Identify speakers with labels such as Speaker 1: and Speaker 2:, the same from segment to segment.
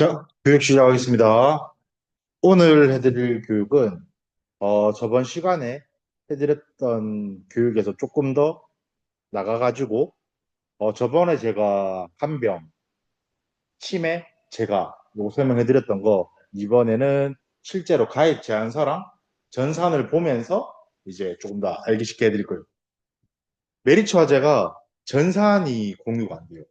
Speaker 1: 자, 교육 시작하겠습니다. 오늘 해드릴 교육은 저번 시간에 해드렸던 교육에서 조금 더 나가가지고 저번에 제가 간병, 치매, 제가 요거 설명해드렸던 거 이번에는 실제로 가입 제안서랑 전산을 보면서 이제 조금 더 알기 쉽게 해드릴 거예요. 메리츠 화재가 전산이 공유가 안 돼요.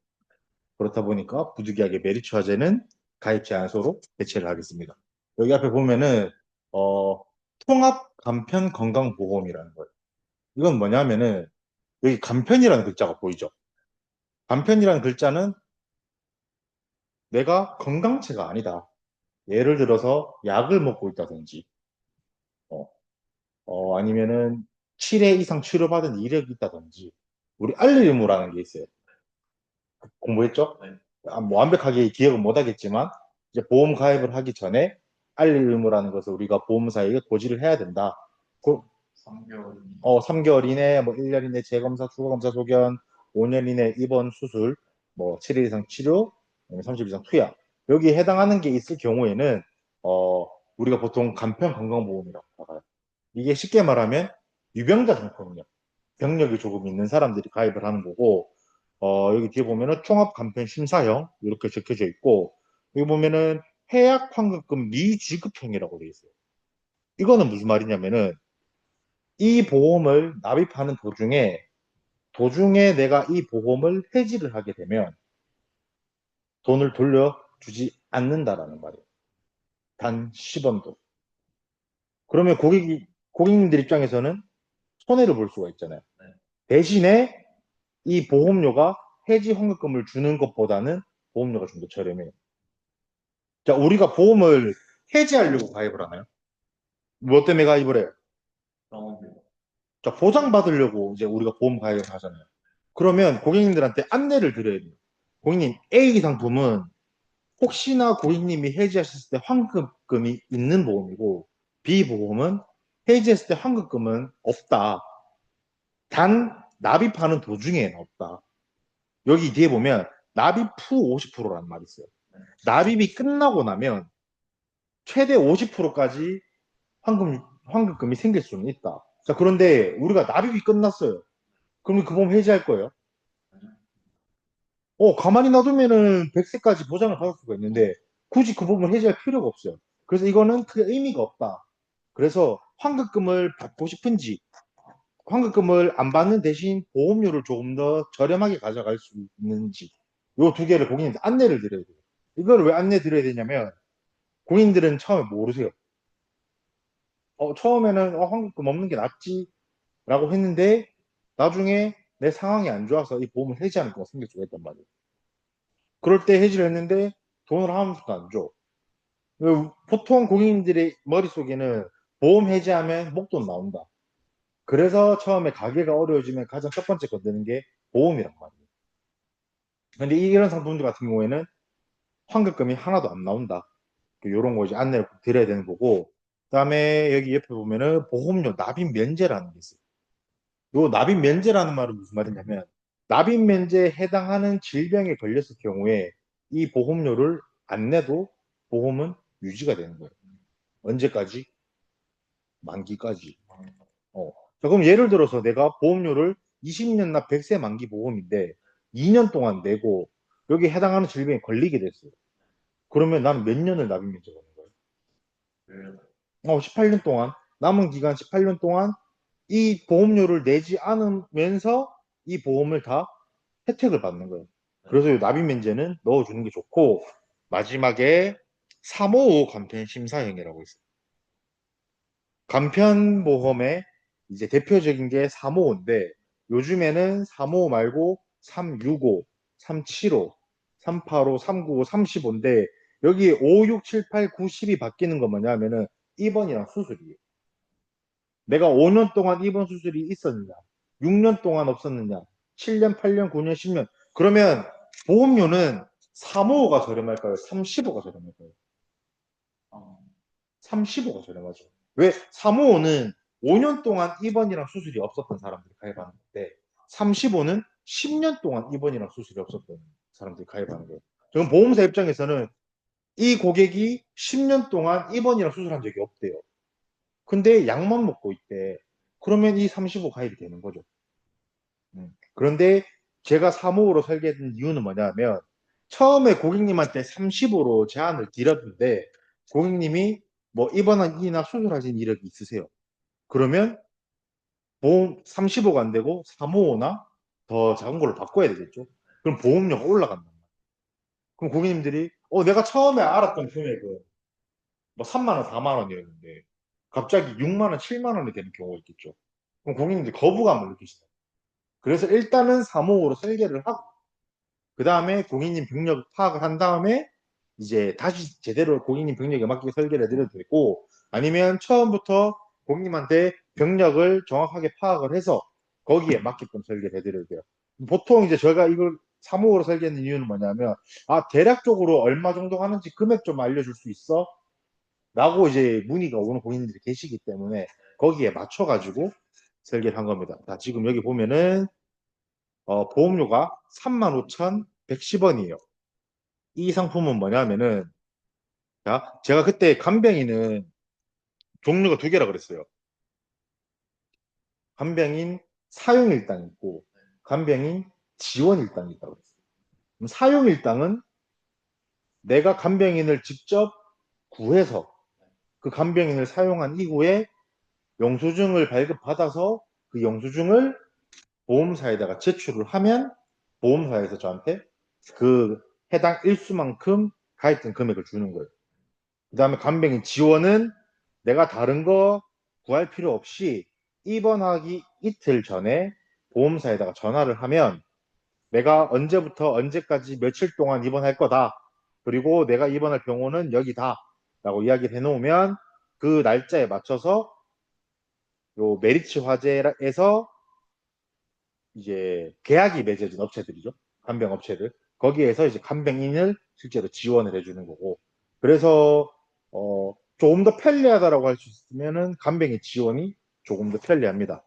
Speaker 1: 그렇다 보니까 부득이하게 메리츠 화재는 가입 제한소로 대체를 하겠습니다. 여기 앞에 보면은 어, 통합 간편 건강보험이라는 거예요. 이건 뭐냐면은 여기 간편이라는 글자가 보이죠? 간편이라는 글자는 내가 건강체가 아니다. 예를 들어서 약을 먹고 있다든지 어, 아니면은 7회 이상 치료받은 이력이 있다든지 우리 알릴 의무라는 게 있어요. 공부했죠? 네. 뭐 완벽하게 기억은 못 하겠지만 이제 보험 가입을 하기 전에 알릴 의무라는 것을 우리가 보험사에게 고지를 해야 된다. 3개월. 3개월 이내, 뭐 1년 이내 재검사, 추가검사 소견, 5년 이내 입원 수술, 뭐 7일 이상 치료, 30일 이상 투약. 여기에 해당하는 게 있을 경우에는 어, 우리가 보통 간편 건강보험이라고 알아요. 이게 쉽게 말하면 유병자 상품이요. 병력이 조금 있는 사람들이 가입을 하는 거고, 여기 뒤에 보면은 종합 간편 심사형 이렇게 적혀져 있고, 여기 보면은 해약 환급금 미지급형이라고 되어 있어요. 이거는 무슨 말이냐면은 이 보험을 납입하는 도중에 내가 이 보험을 해지를 하게 되면 돈을 돌려주지 않는다라는 말이에요. 단 10원도. 그러면 고객님들 입장에서는 손해를 볼 수가 있잖아요. 대신에 이 보험료가 해지 환급금을 주는 것보다는 보험료가 좀 더 저렴해요. 자, 우리가 보험을 해지하려고 가입을 하나요? 뭐 때문에 가입을 해요? 자, 보장받으려고 이제 우리가 보험 가입을 하잖아요. 그러면 고객님들한테 안내를 드려야 돼요. 고객님, A 상품은 혹시나 고객님이 해지하셨을 때 환급금이 있는 보험이고, B 보험은 해지했을 때 환급금은 없다. 단, 납입하는 도중에는 없다. 여기 뒤에 보면 납입 후 50%라는 말이 있어요. 납입이 끝나고 나면 최대 50%까지 환급금이 생길 수는 있다. 자, 그런데 우리가 납입이 끝났어요. 그럼 그 보험 해지할 거예요? 가만히 놔두면은 100세까지 보장을 받을 수가 있는데 굳이 그 부분을 해지할 필요가 없어요. 그래서 이거는 크게 의미가 없다. 그래서 환급금을 받고 싶은지 환급금을 안 받는 대신 보험료를 조금 더 저렴하게 가져갈 수 있는지 요 두 개를 고객님한테 안내를 드려야 돼요. 이걸 왜 안내 드려야 되냐면 고객님들은 처음에 모르세요. 처음에는 환급금 없는 게 낫지라고 했는데 나중에 내 상황이 안 좋아서 이 보험을 해지하는 거가 생길 수가 있단 말이에요. 그럴 때 해지를 했는데 돈을 아무것도 안 줘. 보통 고객님들의 머릿속에는 보험 해지하면 목돈 나온다. 그래서 처음에 가게가 어려워지면 가장 첫 번째 건드는 게 보험이란 말이에요. 근데 이런 상품들 같은 경우에는 환급금이 하나도 안 나온다. 이런 거 이제 안내를 꼭 드려야 되는 거고. 그다음에 여기 옆에 보면은 보험료 납입 면제라는 게 있어요. 요 납입 면제라는 말은 무슨 말이냐면 납입 면제에 해당하는 질병에 걸렸을 경우에 이 보험료를 안 내도 보험은 유지가 되는 거예요. 언제까지? 만기까지. 자, 그럼 예를 들어서 내가 보험료를 20년 납 100세 만기 보험인데 2년 동안 내고 여기에 해당하는 질병에 걸리게 됐어요. 그러면 나는 몇 년을 납입 면제가 되는 거예요? 18년 동안 남은 기간 18년 동안 이 보험료를 내지 않으면서 이 보험을 다 혜택을 받는 거예요. 그래서 이 납입 면제는 넣어주는 게 좋고 마지막에 355 간편 심사형이라고 있어요. 간편보험의 이제 대표적인 게 355인데 요즘에는 355 말고 365, 375, 385, 395, 35인데 여기 5, 6, 7, 8, 9, 10이 바뀌는 건 뭐냐면은 입원이랑 수술이에요. 내가 5년 동안 입원 수술이 있었느냐, 6년 동안 없었느냐, 7년, 8년, 9년, 10년. 그러면 보험료는 355가 저렴할까요? 315가 저렴할까요? 35가 저렴하죠. 왜? 355는 5년 동안 입원이랑 수술이 없었던 사람들이 가입하는 건데 35는 10년 동안 입원이랑 수술이 없었던 사람들이 가입하는 거예요. 지금 보험사 입장에서는 이 고객이 10년 동안 입원이랑 수술한 적이 없대요. 근데 약만 먹고 있대. 그러면 이 35 가입이 되는 거죠. 그런데 제가 3호로 설계된 이유는 뭐냐면 처음에 고객님한테 30으로 제안을 드렸는데 고객님이 뭐 입원이나 수술하신 이력이 있으세요. 그러면 보험 35가 안 되고 355나 더 작은 걸로 바꿔야 되겠죠. 그럼 보험료가 올라간단 말이에요. 그럼 고객님들이 내가 처음에 알았던 금액은 뭐 3만 원, 4만 원이었는데 갑자기 6만 원, 7만 원이 되는 경우가 있겠죠. 그럼 고객님들이 거부감을 느끼시다. 그래서 일단은 355로 설계를 하고 그 다음에 고객님 병력 파악을 한 다음에 이제 다시 제대로 고객님 병력에 맞게 설계를 해드려도 되고 아니면 처음부터 고객님한테 병력을 정확하게 파악을 해서 거기에 맞게끔 설계를 해드려도 돼요. 보통 이제 저희가 이걸 3호로 설계하는 이유는 뭐냐면 대략적으로 얼마 정도 하는지 금액 좀 알려줄 수 있어? 라고 이제 문의가 오는 고객님들이 계시기 때문에 거기에 맞춰가지고 설계를 한 겁니다. 자, 지금 여기 보면은 보험료가 35,110원이에요. 이 상품은 뭐냐면은 자, 제가 그때 간병인은 종류가 두 개라 그랬어요. 간병인 사용일당 있고 간병인 지원일당이 있다고 그랬어요. 그럼 사용일당은 내가 간병인을 직접 구해서 그 간병인을 사용한 이후에 영수증을 발급받아서 그 영수증을 보험사에다가 제출을 하면 보험사에서 저한테 그 해당 일수만큼 가입된 금액을 주는 거예요. 그 다음에 간병인 지원은 내가 다른 거 구할 필요 없이 입원하기 이틀 전에 보험사에다가 전화를 하면 내가 언제부터 언제까지 며칠 동안 입원할 거다. 그리고 내가 입원할 병원은 여기다. 라고 이야기를 해놓으면 그 날짜에 맞춰서 요 메리츠 화재에서 이제 계약이 맺어진 업체들이죠. 간병 업체들. 거기에서 이제 간병인을 실제로 지원을 해주는 거고. 그래서 조금 더 편리하다라고 할 수 있으면은 간병인 지원이 조금 더 편리합니다.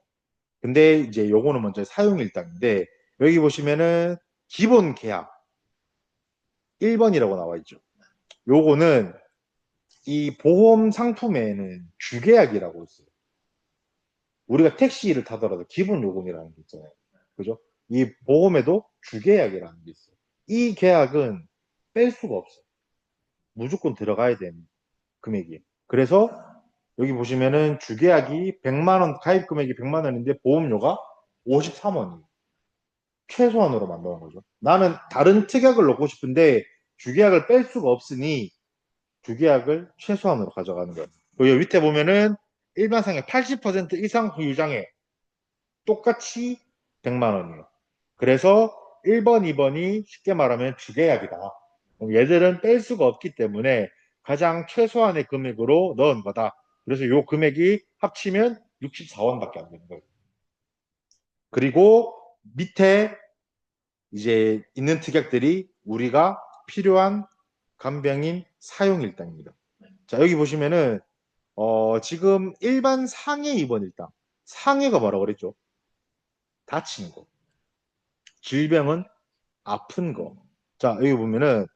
Speaker 1: 근데 이제 요거는 먼저 사용일당인데 여기 보시면은 기본 계약 1번이라고 나와 있죠. 요거는 이 보험 상품에는 주계약이라고 있어요. 우리가 택시를 타더라도 기본 요금이라는 게 있잖아요. 그죠? 이 보험에도 주계약이라는 게 있어요. 이 계약은 뺄 수가 없어요. 무조건 들어가야 되는 금액이에요. 그래서 여기 보시면은 주계약이 100만 원, 가입 금액이 100만 원인데 보험료가 53원이에요. 최소한으로 만드는 거죠. 나는 다른 특약을 넣고 싶은데 주계약을 뺄 수가 없으니 주계약을 최소한으로 가져가는 거예요. 여기 밑에 보면은 일반상의 80% 이상 후유장애 똑같이 100만 원이에요. 그래서 1번, 2번이 쉽게 말하면 주계약이다. 얘들은 뺄 수가 없기 때문에 가장 최소한의 금액으로 넣은 거다. 그래서 이 금액이 합치면 64원밖에 안 되는 거예요. 그리고 밑에 이제 있는 특약들이 우리가 필요한 간병인 사용일당입니다. 자, 여기 보시면은 지금 일반 상해 입원 일당. 상해가 뭐라고 그랬죠? 다친 거. 질병은 아픈 거. 자, 여기 보면은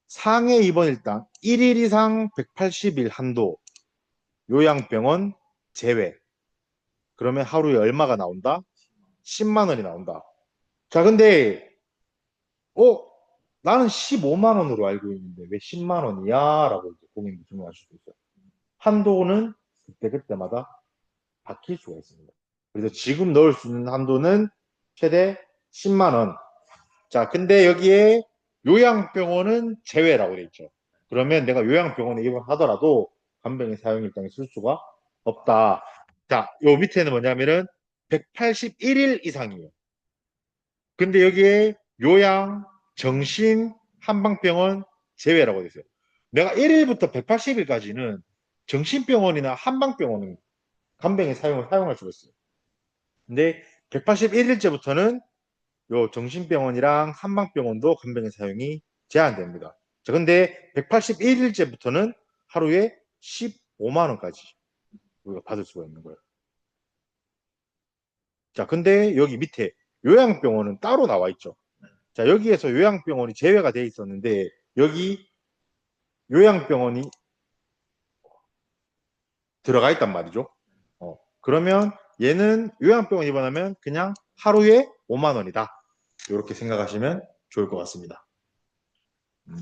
Speaker 1: 상해 입원 일당 1일 이상 180일 한도 요양병원 제외. 그러면 하루에 얼마가 나온다? 10만 원이 나온다. 자, 근데 어 나는 15만 원으로 알고 있는데 왜 10만 원이야? 라고 고객님 질문하실 수 있어요. 한도는 그때그때마다 바뀔 수가 있습니다. 그래서 지금 넣을 수 있는 한도는 최대 10만 원. 자, 근데 여기에 요양병원은 제외라고 돼 있죠. 그러면 내가 요양병원에 입원하더라도 간병인 사용일당에 쓸 수가 없다. 자, 요 밑에는 뭐냐면은 181일 이상이에요. 근데 여기에 요양, 정신, 한방병원 제외라고 돼 있어요. 내가 1일부터 180일까지는 정신병원이나 한방병원은 간병인 사용할 수가 있어요. 근데 181일째부터는 요 정신병원이랑 한방병원도 간병인 사용이 제한됩니다. 자, 근데 181일째부터는 하루에 15만 원까지 우리가 받을 수가 있는 거예요. 자, 근데 여기 밑에 요양병원은 따로 나와 있죠. 자, 여기에서 요양병원이 제외가 돼 있었는데 여기 요양병원이 들어가 있단 말이죠. 그러면 얘는 요양병원 입원하면 그냥 하루에 5만 원이다. 이렇게 생각하시면 좋을 것 같습니다. 음,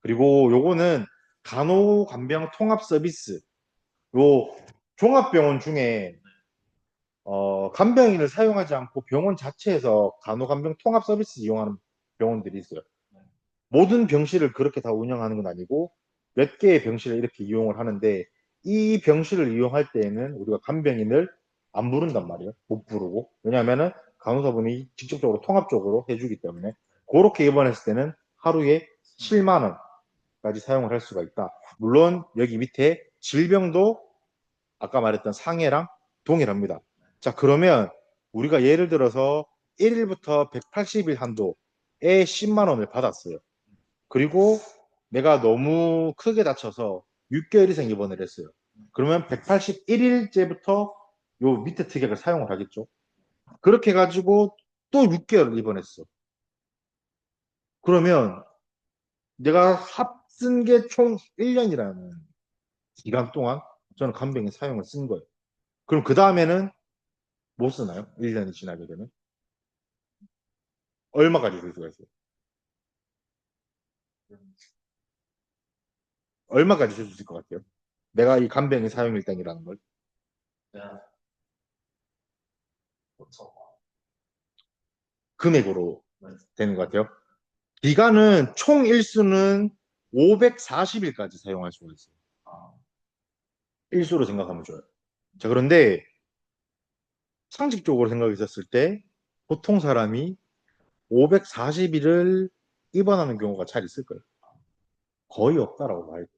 Speaker 1: 그리고 요거는 간호간병 통합 서비스. 요 종합병원 중에 간병인을 사용하지 않고 병원 자체에서 간호간병 통합 서비스 이용하는 병원들이 있어요. 모든 병실을 그렇게 다 운영하는 건 아니고 몇 개의 병실을 이렇게 이용을 하는데 이 병실을 이용할 때에는 우리가 간병인을 안 부른단 말이에요. 못 부르고. 왜냐하면은 간호사분이 직접적으로 통합적으로 해주기 때문에 그렇게 입원했을 때는 하루에 7만 원까지 사용을 할 수가 있다. 물론 여기 밑에 질병도 아까 말했던 상해랑 동일합니다. 자, 그러면 우리가 예를 들어서 1일부터 180일 한도에 10만 원을 받았어요. 그리고 내가 너무 크게 다쳐서 6개월 이상 입원을 했어요. 그러면 181일째부터 요 밑에 특약을 사용을 하겠죠. 그렇게 해가지고 또 6개월 입원했어. 그러면 내가 합쓴 게 총 1년이라는 기간 동안 저는 간병인 사용을 쓴 거예요. 그럼 그 다음에는 못 쓰나요? 1년이 지나게 되면? 얼마까지 쓸 수가 있어요? 얼마까지 쓸 수 있을 것 같아요? 내가 이 간병인 사용 일당이라는 걸 금액으로 되는 것 같아요. 기간은 총 일수는 540일까지 사용할 수가 있어요. 일수로 생각하면 좋아요. 자, 그런데 상식적으로 생각했을 때 보통 사람이 540일을 입원하는 경우가 잘 있을 거예요. 거의 없다라고 봐야 돼요.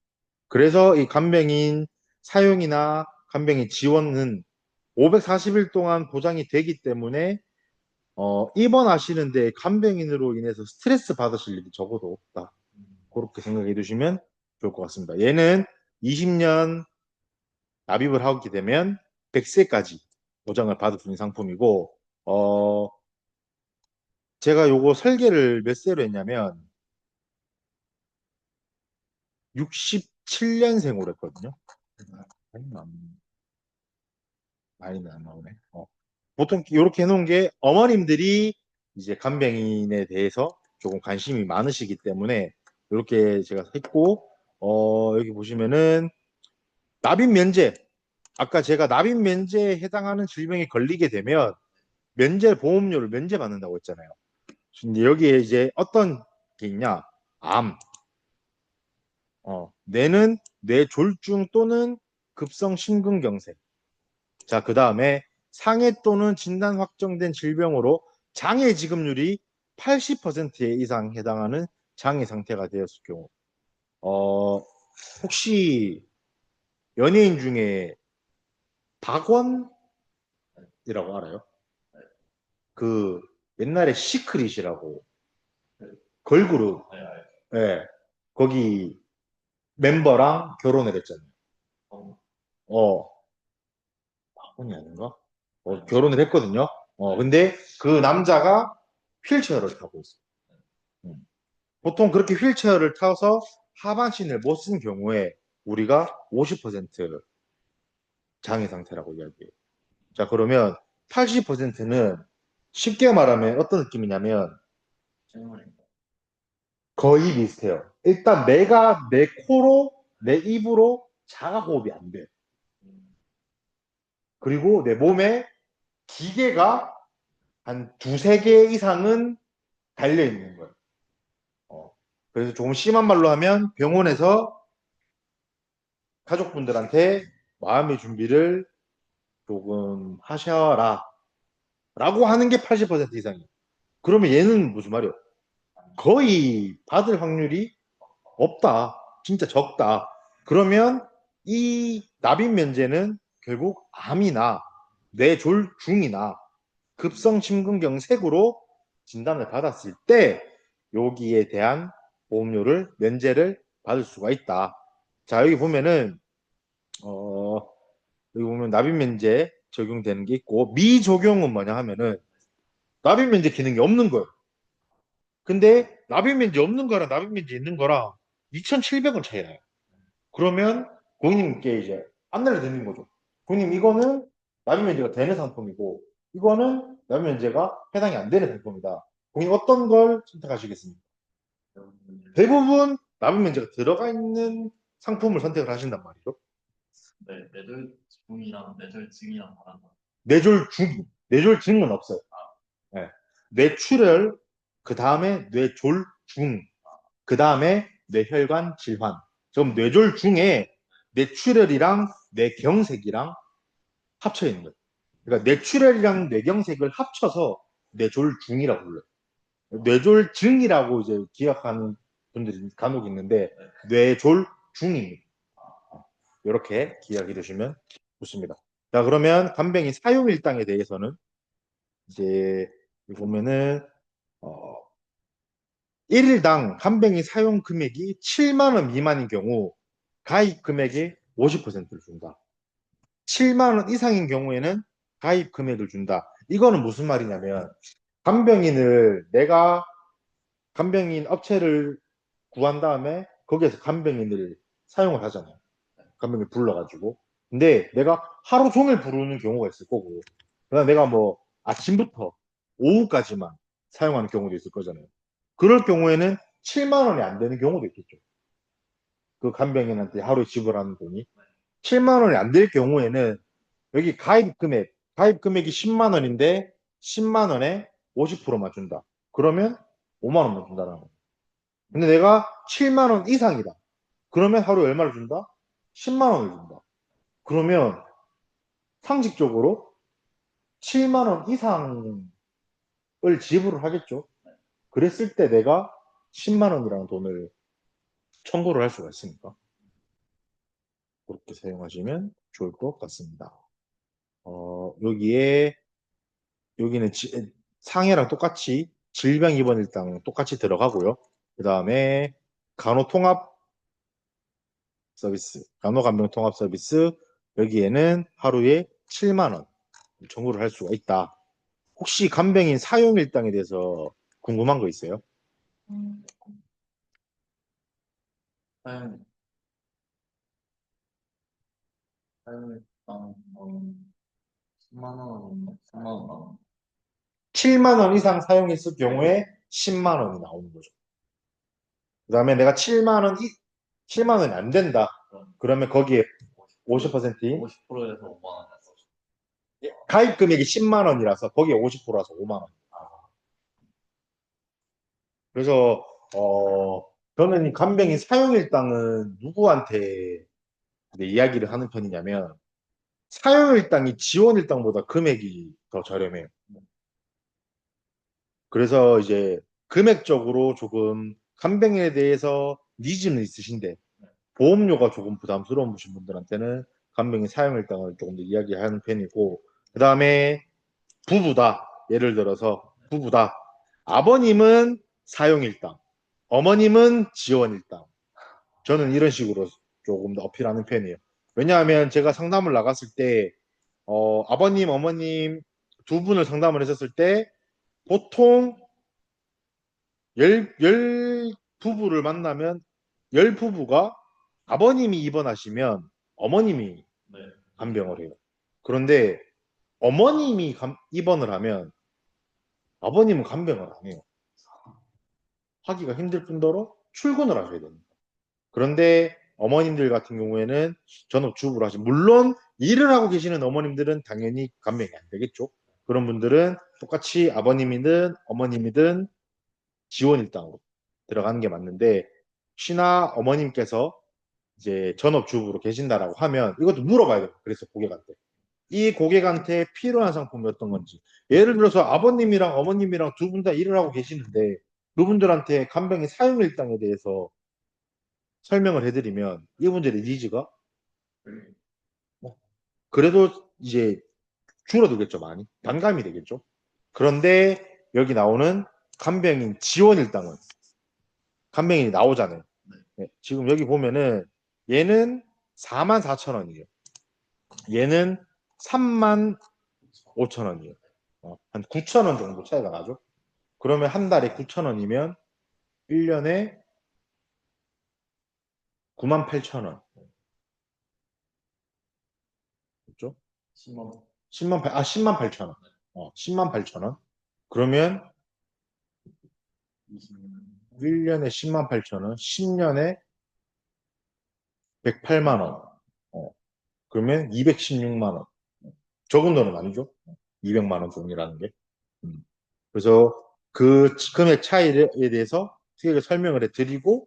Speaker 1: 그래서 이 간병인 사용이나 간병인 지원은 540일 동안 보장이 되기 때문에 입원하시는데 간병인으로 인해서 스트레스 받으실 일이 적어도 없다. 그렇게 생각해 두시면 좋을 것 같습니다. 얘는 20년 납입을 하게 되면 100세까지 보장을 받을 수 있는 상품이고, 제가 요거 설계를 몇 세로 했냐면 67년생으로 했거든요. 많이는 안 나오네. 보통 이렇게 해놓은 게 어머님들이 이제 간병인에 대해서 조금 관심이 많으시기 때문에 이렇게 제가 했고, 여기 보시면은 납입 면제. 아까 제가 납입 면제에 해당하는 질병에 걸리게 되면 면제 보험료를 면제받는다고 했잖아요. 근데 여기에 이제 어떤 게 있냐? 암, 뇌는 뇌졸중 또는 급성 심근경색. 자, 그 다음에 상해 또는 진단 확정된 질병으로 장애 지급률이 80% 이상 해당하는 장애 상태가 되었을 경우. 혹시 연예인 중에 박원이라고 알아요? 그 옛날에 시크릿이라고 걸그룹, 예, 거기 멤버랑 결혼을 했잖아요. 어, 박원이 아닌가? 결혼을 했거든요. 근데 그 남자가 휠체어를 타고 있어요. 음. 보통 그렇게 휠체어를 타서 하반신을 못 쓴 경우에 우리가 50% 장애 상태라고 이야기해요. 자, 그러면 80%는 쉽게 말하면 어떤 느낌이냐면 거의 비슷해요. 일단 내가 내 코로, 내 입으로 자가 호흡이 안 돼. 그리고 내 몸에 기계가 한 두세 개 이상은 달려 있는 거예요. 어. 그래서 조금 심한 말로 하면 병원에서 가족분들한테 마음의 준비를 조금 하셔라 라고 하는 게 80% 이상이에요. 그러면 얘는 무슨 말이에요? 거의 받을 확률이 없다. 진짜 적다. 그러면 이 납입 면제는 결국 암이나 뇌졸중이나 급성 심근경색으로 진단을 받았을 때 여기에 대한 보험료를 면제를 받을 수가 있다. 자, 여기 보면은 어, 여기 보면 납입 면제 적용되는 게 있고 미적용은 뭐냐 하면은 납입 면제 기능이 없는 거예요. 근데 납입 면제 없는 거랑 납입 면제 있는 거랑 2,700원 차이 나요. 그러면 고객님께 이제 안내를 드리는 거죠. 고객님, 이거는 납입 면제가 되는 상품이고, 이거는 납입 면제가 해당이 안 되는 상품이다. 고객님, 어떤 걸 선택하시겠습니까? 대부분 납입 면제가 들어가 있는 상품을 선택을 하신단 말이죠.
Speaker 2: 네, 뇌졸중이랑 뇌졸증이랑 다른 거.
Speaker 1: 뇌졸중, 뇌졸증은 없어요. 네. 뇌출혈, 그 다음에 뇌졸중, 그 다음에 뇌혈관 질환. 그럼 뇌졸중에 뇌출혈이랑 뇌경색이랑 합쳐 있는 거예요. 그러니까 뇌출혈이랑 뇌경색을 합쳐서 뇌졸중이라고 불러요. 뇌졸증이라고 이제 기억하는 분들이 간혹 있는데 뇌졸중입니다. 이렇게 기억해 두시면 좋습니다. 자, 그러면 간병인 사용일당에 대해서는 이제 보면은 1일당 간병인 사용 금액이 7만 원 미만인 경우 가입 금액의 50%를 준다. 7만 원 이상인 경우에는 가입 금액을 준다. 이거는 무슨 말이냐면 간병인을 내가 간병인 업체를 구한 다음에 거기에서 간병인을 사용을 하잖아요. 간병인 불러가지고. 근데 내가 하루 종일 부르는 경우가 있을 거고, 그다음 내가 뭐 아침부터 오후까지만 사용하는 경우도 있을 거잖아요. 그럴 경우에는 7만 원이 안 되는 경우도 있겠죠. 그 간병인한테 하루에 지불하는 돈이 7만 원이 안 될 경우에는 여기 가입 금액이 10만 원인데 10만 원에 50%만 준다. 그러면 5만 원만 준다는 거예요. 근데 내가 7만 원 이상이다. 그러면 하루에 얼마를 준다? 10만 원을 준다. 그러면 상식적으로 7만 원 이상을 지불을 하겠죠. 그랬을 때 내가 10만 원이라는 돈을 청구를 할 수가 있으니까 그렇게 사용하시면 좋을 것 같습니다. 여기에 여기는 상해랑 똑같이 질병 입원 일당 똑같이 들어가고요. 그 다음에 간호통합 서비스, 간호간병 통합 서비스 여기에는 하루에 7만 원 청구를 할 수가 있다. 혹시 간병인 사용 일당에 대해서 궁금한 거 있어요?
Speaker 2: 사용, 사용일당 10만 원, 3만 원 나오는
Speaker 1: 7만 원 이상 사용했을 경우에 10만 원이 나오는 거죠. 그 다음에 내가 7만 원이 안 된다. 그러면 거기에 50%인
Speaker 2: 50%에서 5만 원.
Speaker 1: 가입 금액이 10만 원이라서 거기에 50%라서 5만 원. 그래서 저는 이 간병인 사용일당은 누구한테 이제 이야기를 하는 편이냐면 사용일당이 지원일당보다 금액이 더 저렴해요. 그래서 이제 금액적으로 조금 간병인에 대해서 니즈는 있으신데 보험료가 조금 부담스러운 분들한테는 간병인 사용일당을 조금 더 이야기하는 편이고 그 다음에 부부다. 예를 들어서 부부다. 아버님은 사용일당, 어머님은 지원일당. 저는 이런 식으로 조금 더 어필하는 편이에요. 왜냐하면 제가 상담을 나갔을 때 아버님, 어머님 두 분을 상담을 했었을 때 보통 열 부부를 만나면 열 부부가 아버님이 입원하시면 어머님이
Speaker 2: 네.
Speaker 1: 간병을 해요. 그런데 어머님이 입원을 하면 아버님은 간병을 안 해요. 하기가 힘들 뿐더러 출근을 하셔야 됩니다. 그런데 어머님들 같은 경우에는 전업주부를 하시 물론 일을 하고 계시는 어머님들은 당연히 간병이 안 되겠죠. 그런 분들은 똑같이 아버님이든 어머님이든 지원일당으로 들어가는 게 맞는데 혹시나 어머님께서 이제 전업주부로 계신다라고 하면 이것도 물어봐야 돼요. 그래서 고객한테. 이 고객한테 필요한 상품이 어떤 건지. 예를 들어서 아버님이랑 어머님이랑 두 분 다 일을 하고 계시는데 그분들한테 간병인 사용일당에 대해서 설명을 해드리면 이분들의 니즈가 그래도 이제 줄어들겠죠, 많이. 반감이 되겠죠. 그런데 여기 나오는 간병인 지원일당은 간병인이 나오잖아요. 네, 지금 여기 보면은 얘는 44,000원이에요. 얘는 35,000원이에요. 한 9,000원 정도 차이가 나죠. 그러면 한 달에 9,000원이면 1년에 98,000원. 그죠?
Speaker 2: 10만 원.
Speaker 1: 10만 8천원. 10만 8천원. 그러면
Speaker 2: 20년.
Speaker 1: 1년에 10만 8천원, 10년에 108만 원. 그러면 216만 원. 적은 돈은 아니죠? 200만 원 돈이라는 게. 음. 그래서 그 금액 차이에 대해서 트릭을 설명을 해드리고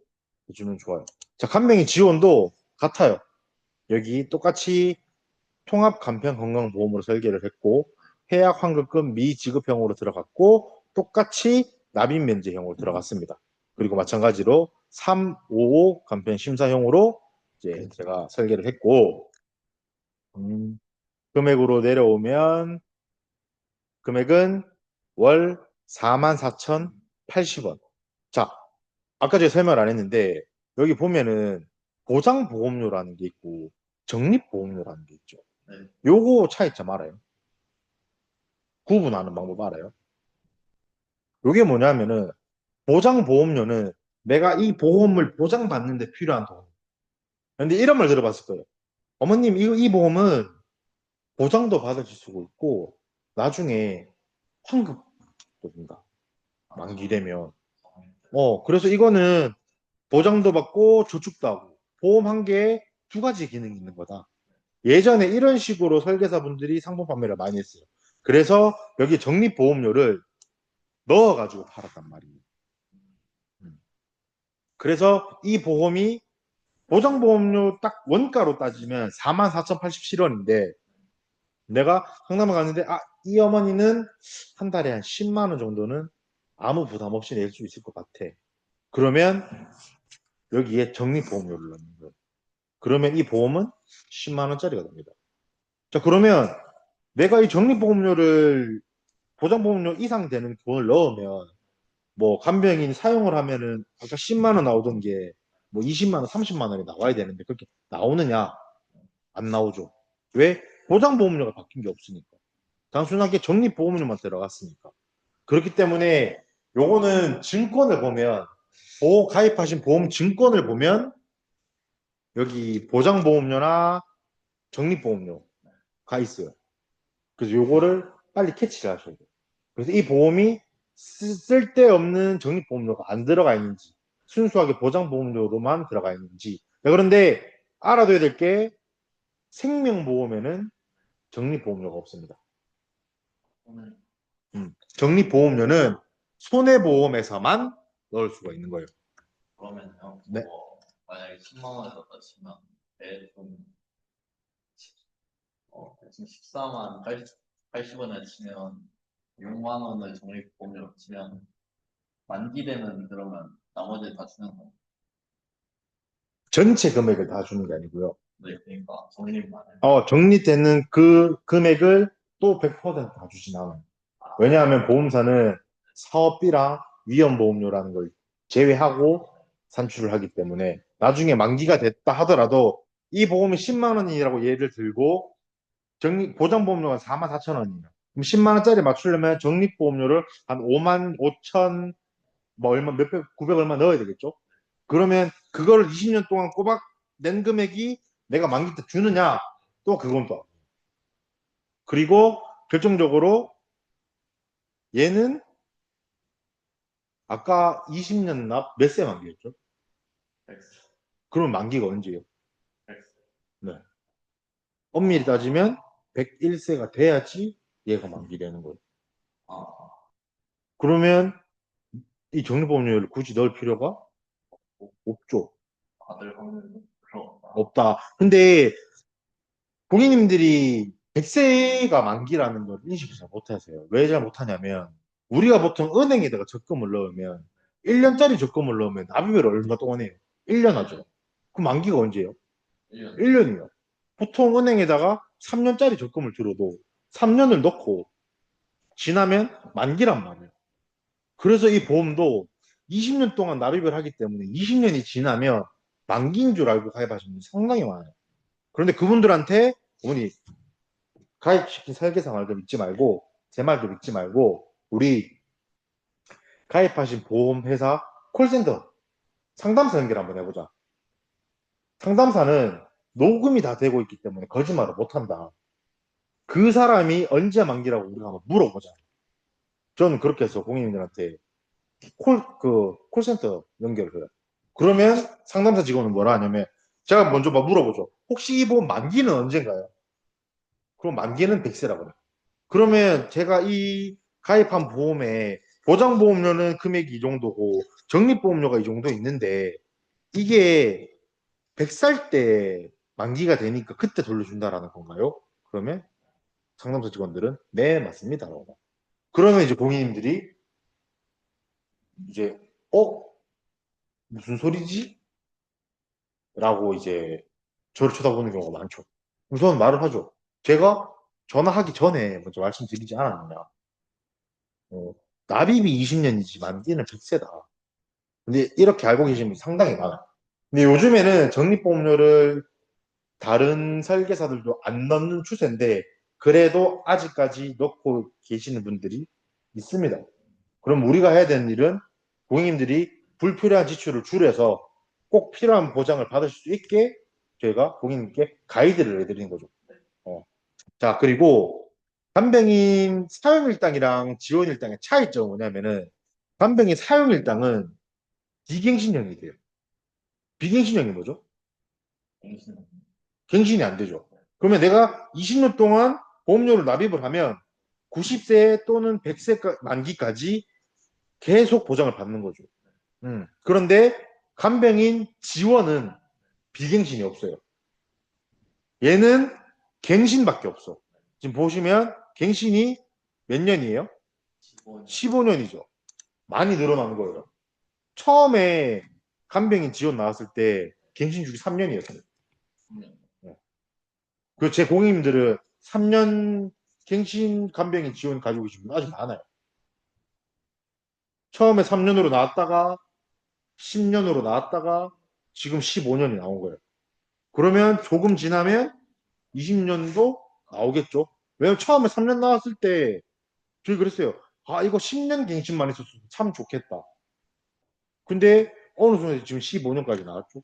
Speaker 1: 해주면 좋아요. 자, 간병인 지원도 같아요. 여기 똑같이 통합 간편 건강보험으로 설계를 했고 해약 환급금 미지급형으로 들어갔고 똑같이 납입 면제형으로 들어갔습니다. 그리고 마찬가지로 355 간편 심사형으로 이제 제가 설계를 했고 금액으로 내려오면 금액은 월 44,080원. 자, 아까 제가 설명을 안 했는데 여기 보면은 보장보험료라는 게 있고 적립보험료라는 게 있죠.
Speaker 2: 네.
Speaker 1: 요거 차이점 알아요? 구분하는 방법 알아요? 요게 뭐냐면은 보장보험료는 내가 이 보험을 보장받는 데 필요한 돈. 근데 이런 말 들어봤을 거예요. 어머님, 이 보험은 보장도 받으실 수가 있고 나중에 환급도 준다. 만기 되면. 그래서 이거는 보장도 받고 저축도 하고 보험 한 개에 두 가지 기능이 있는 거다. 예전에 이런 식으로 설계사분들이 상품 판매를 많이 했어요. 그래서 여기 적립보험료를 넣어가지고 팔았단 말이에요. 음. 그래서 이 보험이 보장보험료 딱 원가로 따지면 44,087원인데 내가 상담을 갔는데 이 어머니는 한 달에 한 10만 원 정도는 아무 부담 없이 낼 수 있을 것 같아. 그러면 여기에 적립보험료를 넣는 거예요. 그러면 이 보험은 10만 원짜리가 됩니다. 자, 그러면 내가 이 적립보험료를 보장보험료 이상 되는 돈을 넣으면 뭐 간병인 사용을 하면은 아까 10만 원 나오던 게 뭐 20만 원, 30만 원이 나와야 되는데 그렇게 나오느냐? 안 나오죠. 왜? 보장보험료가 바뀐 게 없으니까. 단순하게 적립보험료만 들어갔으니까. 그렇기 때문에 요거는 증권을 보면 보험 가입하신 보험 증권을 보면 여기 보장보험료나 적립보험료가 있어요. 그래서 요거를 빨리 캐치를 하셔야 돼요. 그래서 이 보험이 쓸데없는 적립보험료가 안 들어가 있는지 순수하게 보장보험료로만 들어가 있는지. 자, 그런데 알아둬야 될 게 생명보험에는 적립보험료가 없습니다. 적립보험료는 손해보험에서만 넣을 수가 있는 거예요.
Speaker 2: 그러면요,
Speaker 1: 네.
Speaker 2: 만약에 10만 원에서 따지면 매좀 대충 14만 80원에 치면 6만 원을 적립보험료로 치면 만기 되면 그러면 나머지 다 주는 거.
Speaker 1: 전체 금액을 다 주는 게 아니고요.
Speaker 2: 네, 그러니까 적립만 해.
Speaker 1: 적립되는 그 금액을 또 100%다 주진 않아요. 왜냐하면 보험사는 사업비랑 위험보험료라는 걸 제외하고 산출을 하기 때문에 나중에 만기가 됐다 하더라도 이 보험이 10만 원이라고 예를 들고 보장보험료가 4만 4천 원이에요. 그럼 10만 원짜리 맞추려면 적립보험료를 한 5만 5천 뭐 얼마 몇백 900 얼마 넣어야 되겠죠. 그러면 그거를 20년 동안 꼬박 낸 금액이 내가 만기 때 주느냐? 또 그건 또. 그리고 결정적으로 얘는 아까 20년 납 몇 세 만기였죠?
Speaker 2: 엑스,
Speaker 1: 그럼 만기가 언제예요?
Speaker 2: 엑스.
Speaker 1: 네. 엄밀히 따지면 101세가 돼야지 얘가 만기되는 거예요.
Speaker 2: 아,
Speaker 1: 그러면 이 적립보험료를 굳이 넣을 필요가 없죠.
Speaker 2: 아들 확률도 그렇다.
Speaker 1: 없다. 근데 고객님들이 100세가 만기라는 걸 인식을 잘 못하세요. 왜 잘 못하냐면 우리가 보통 은행에다가 적금을 넣으면 1년짜리 적금을 넣으면 납입을 얼마 동안 해요? 1년 하죠. 그럼 만기가 언제예요?
Speaker 2: 1년.
Speaker 1: 1년이요. 보통 은행에다가 3년짜리 적금을 들어도 3년을 넣고 지나면 만기란 말이에요. 그래서 이 보험도 20년 동안 납입을 하기 때문에 20년이 지나면 만기인 줄 알고 가입하시는 분이 상당히 많아요. 그런데 그분들한테 어머니 가입시킨 설계사 말도 믿지 말고 제 말도 믿지 말고 우리 가입하신 보험회사 콜센터 상담사 연결 한번 해보자. 상담사는 녹음이 다 되고 있기 때문에 거짓말을 못한다. 그 사람이 언제 만기라고 우리가 한번 물어보자. 저는 그렇게 해서 고객님들한테 콜센터 연결을 해요. 그러면 상담사 직원은 뭐라 하냐면, 제가 먼저 막 물어보죠. 혹시 이 보험 만기는 언젠가요? 그럼 만기는 100세라고 그래요. 그러면 제가 이 가입한 보험에 보장보험료는 금액이 이 정도고, 적립보험료가 이 정도 있는데, 이게 100살 때 만기가 되니까 그때 돌려준다라는 건가요? 그러면 상담사 직원들은 네, 맞습니다. 그러면 이제 고객님들이 이제 무슨 소리지? 라고 이제 저를 쳐다보는 경우가 많죠. 우선 말을 하죠. 제가 전화하기 전에 먼저 말씀드리지 않았느냐. 어, 납입이 20년이지 만기는 100세다. 근데 이렇게 알고 계신 분이 상당히 많아요. 근데 요즘에는 적립보험료를 다른 설계사들도 안 넣는 추세인데 그래도 아직까지 넣고 계시는 분들이 있습니다. 그럼 우리가 해야 되는 일은 고객님들이 불필요한 지출을 줄여서 꼭 필요한 보장을 받을 수 있게 저희가 고객님께 가이드를 해드리는 거죠. 어. 자, 그리고 간병인 사용일당이랑 지원일당의 차이점은 뭐냐면은 간병인 사용일당은 비갱신형이 돼요. 비갱신형이 뭐죠? 갱신이 안 되죠. 그러면 내가 20년 동안 보험료를 납입을 하면 90세 또는 100세 만기까지 계속 보장을 받는 거죠. 그런데 간병인 지원은 비갱신이 없어요. 얘는 갱신밖에 없어. 지금 보시면 갱신이 몇 년이에요? 15년이죠. 많이 늘어난 거예요. 처음에 간병인 지원 나왔을 때 갱신 주기 3년이었어요. 그 제 고객님들은 3년 갱신 간병인 지원 가지고 계신 분 아직 많아요. 처음에 3년으로 나왔다가 10년으로 나왔다가 지금 15년이 나온 거예요. 그러면 조금 지나면 20년도 나오겠죠. 왜냐면 처음에 3년 나왔을 때 저희 그랬어요. 아, 이거 10년 갱신만 있었으면 참 좋겠다. 근데 어느 순간 지금 15년까지 나왔죠.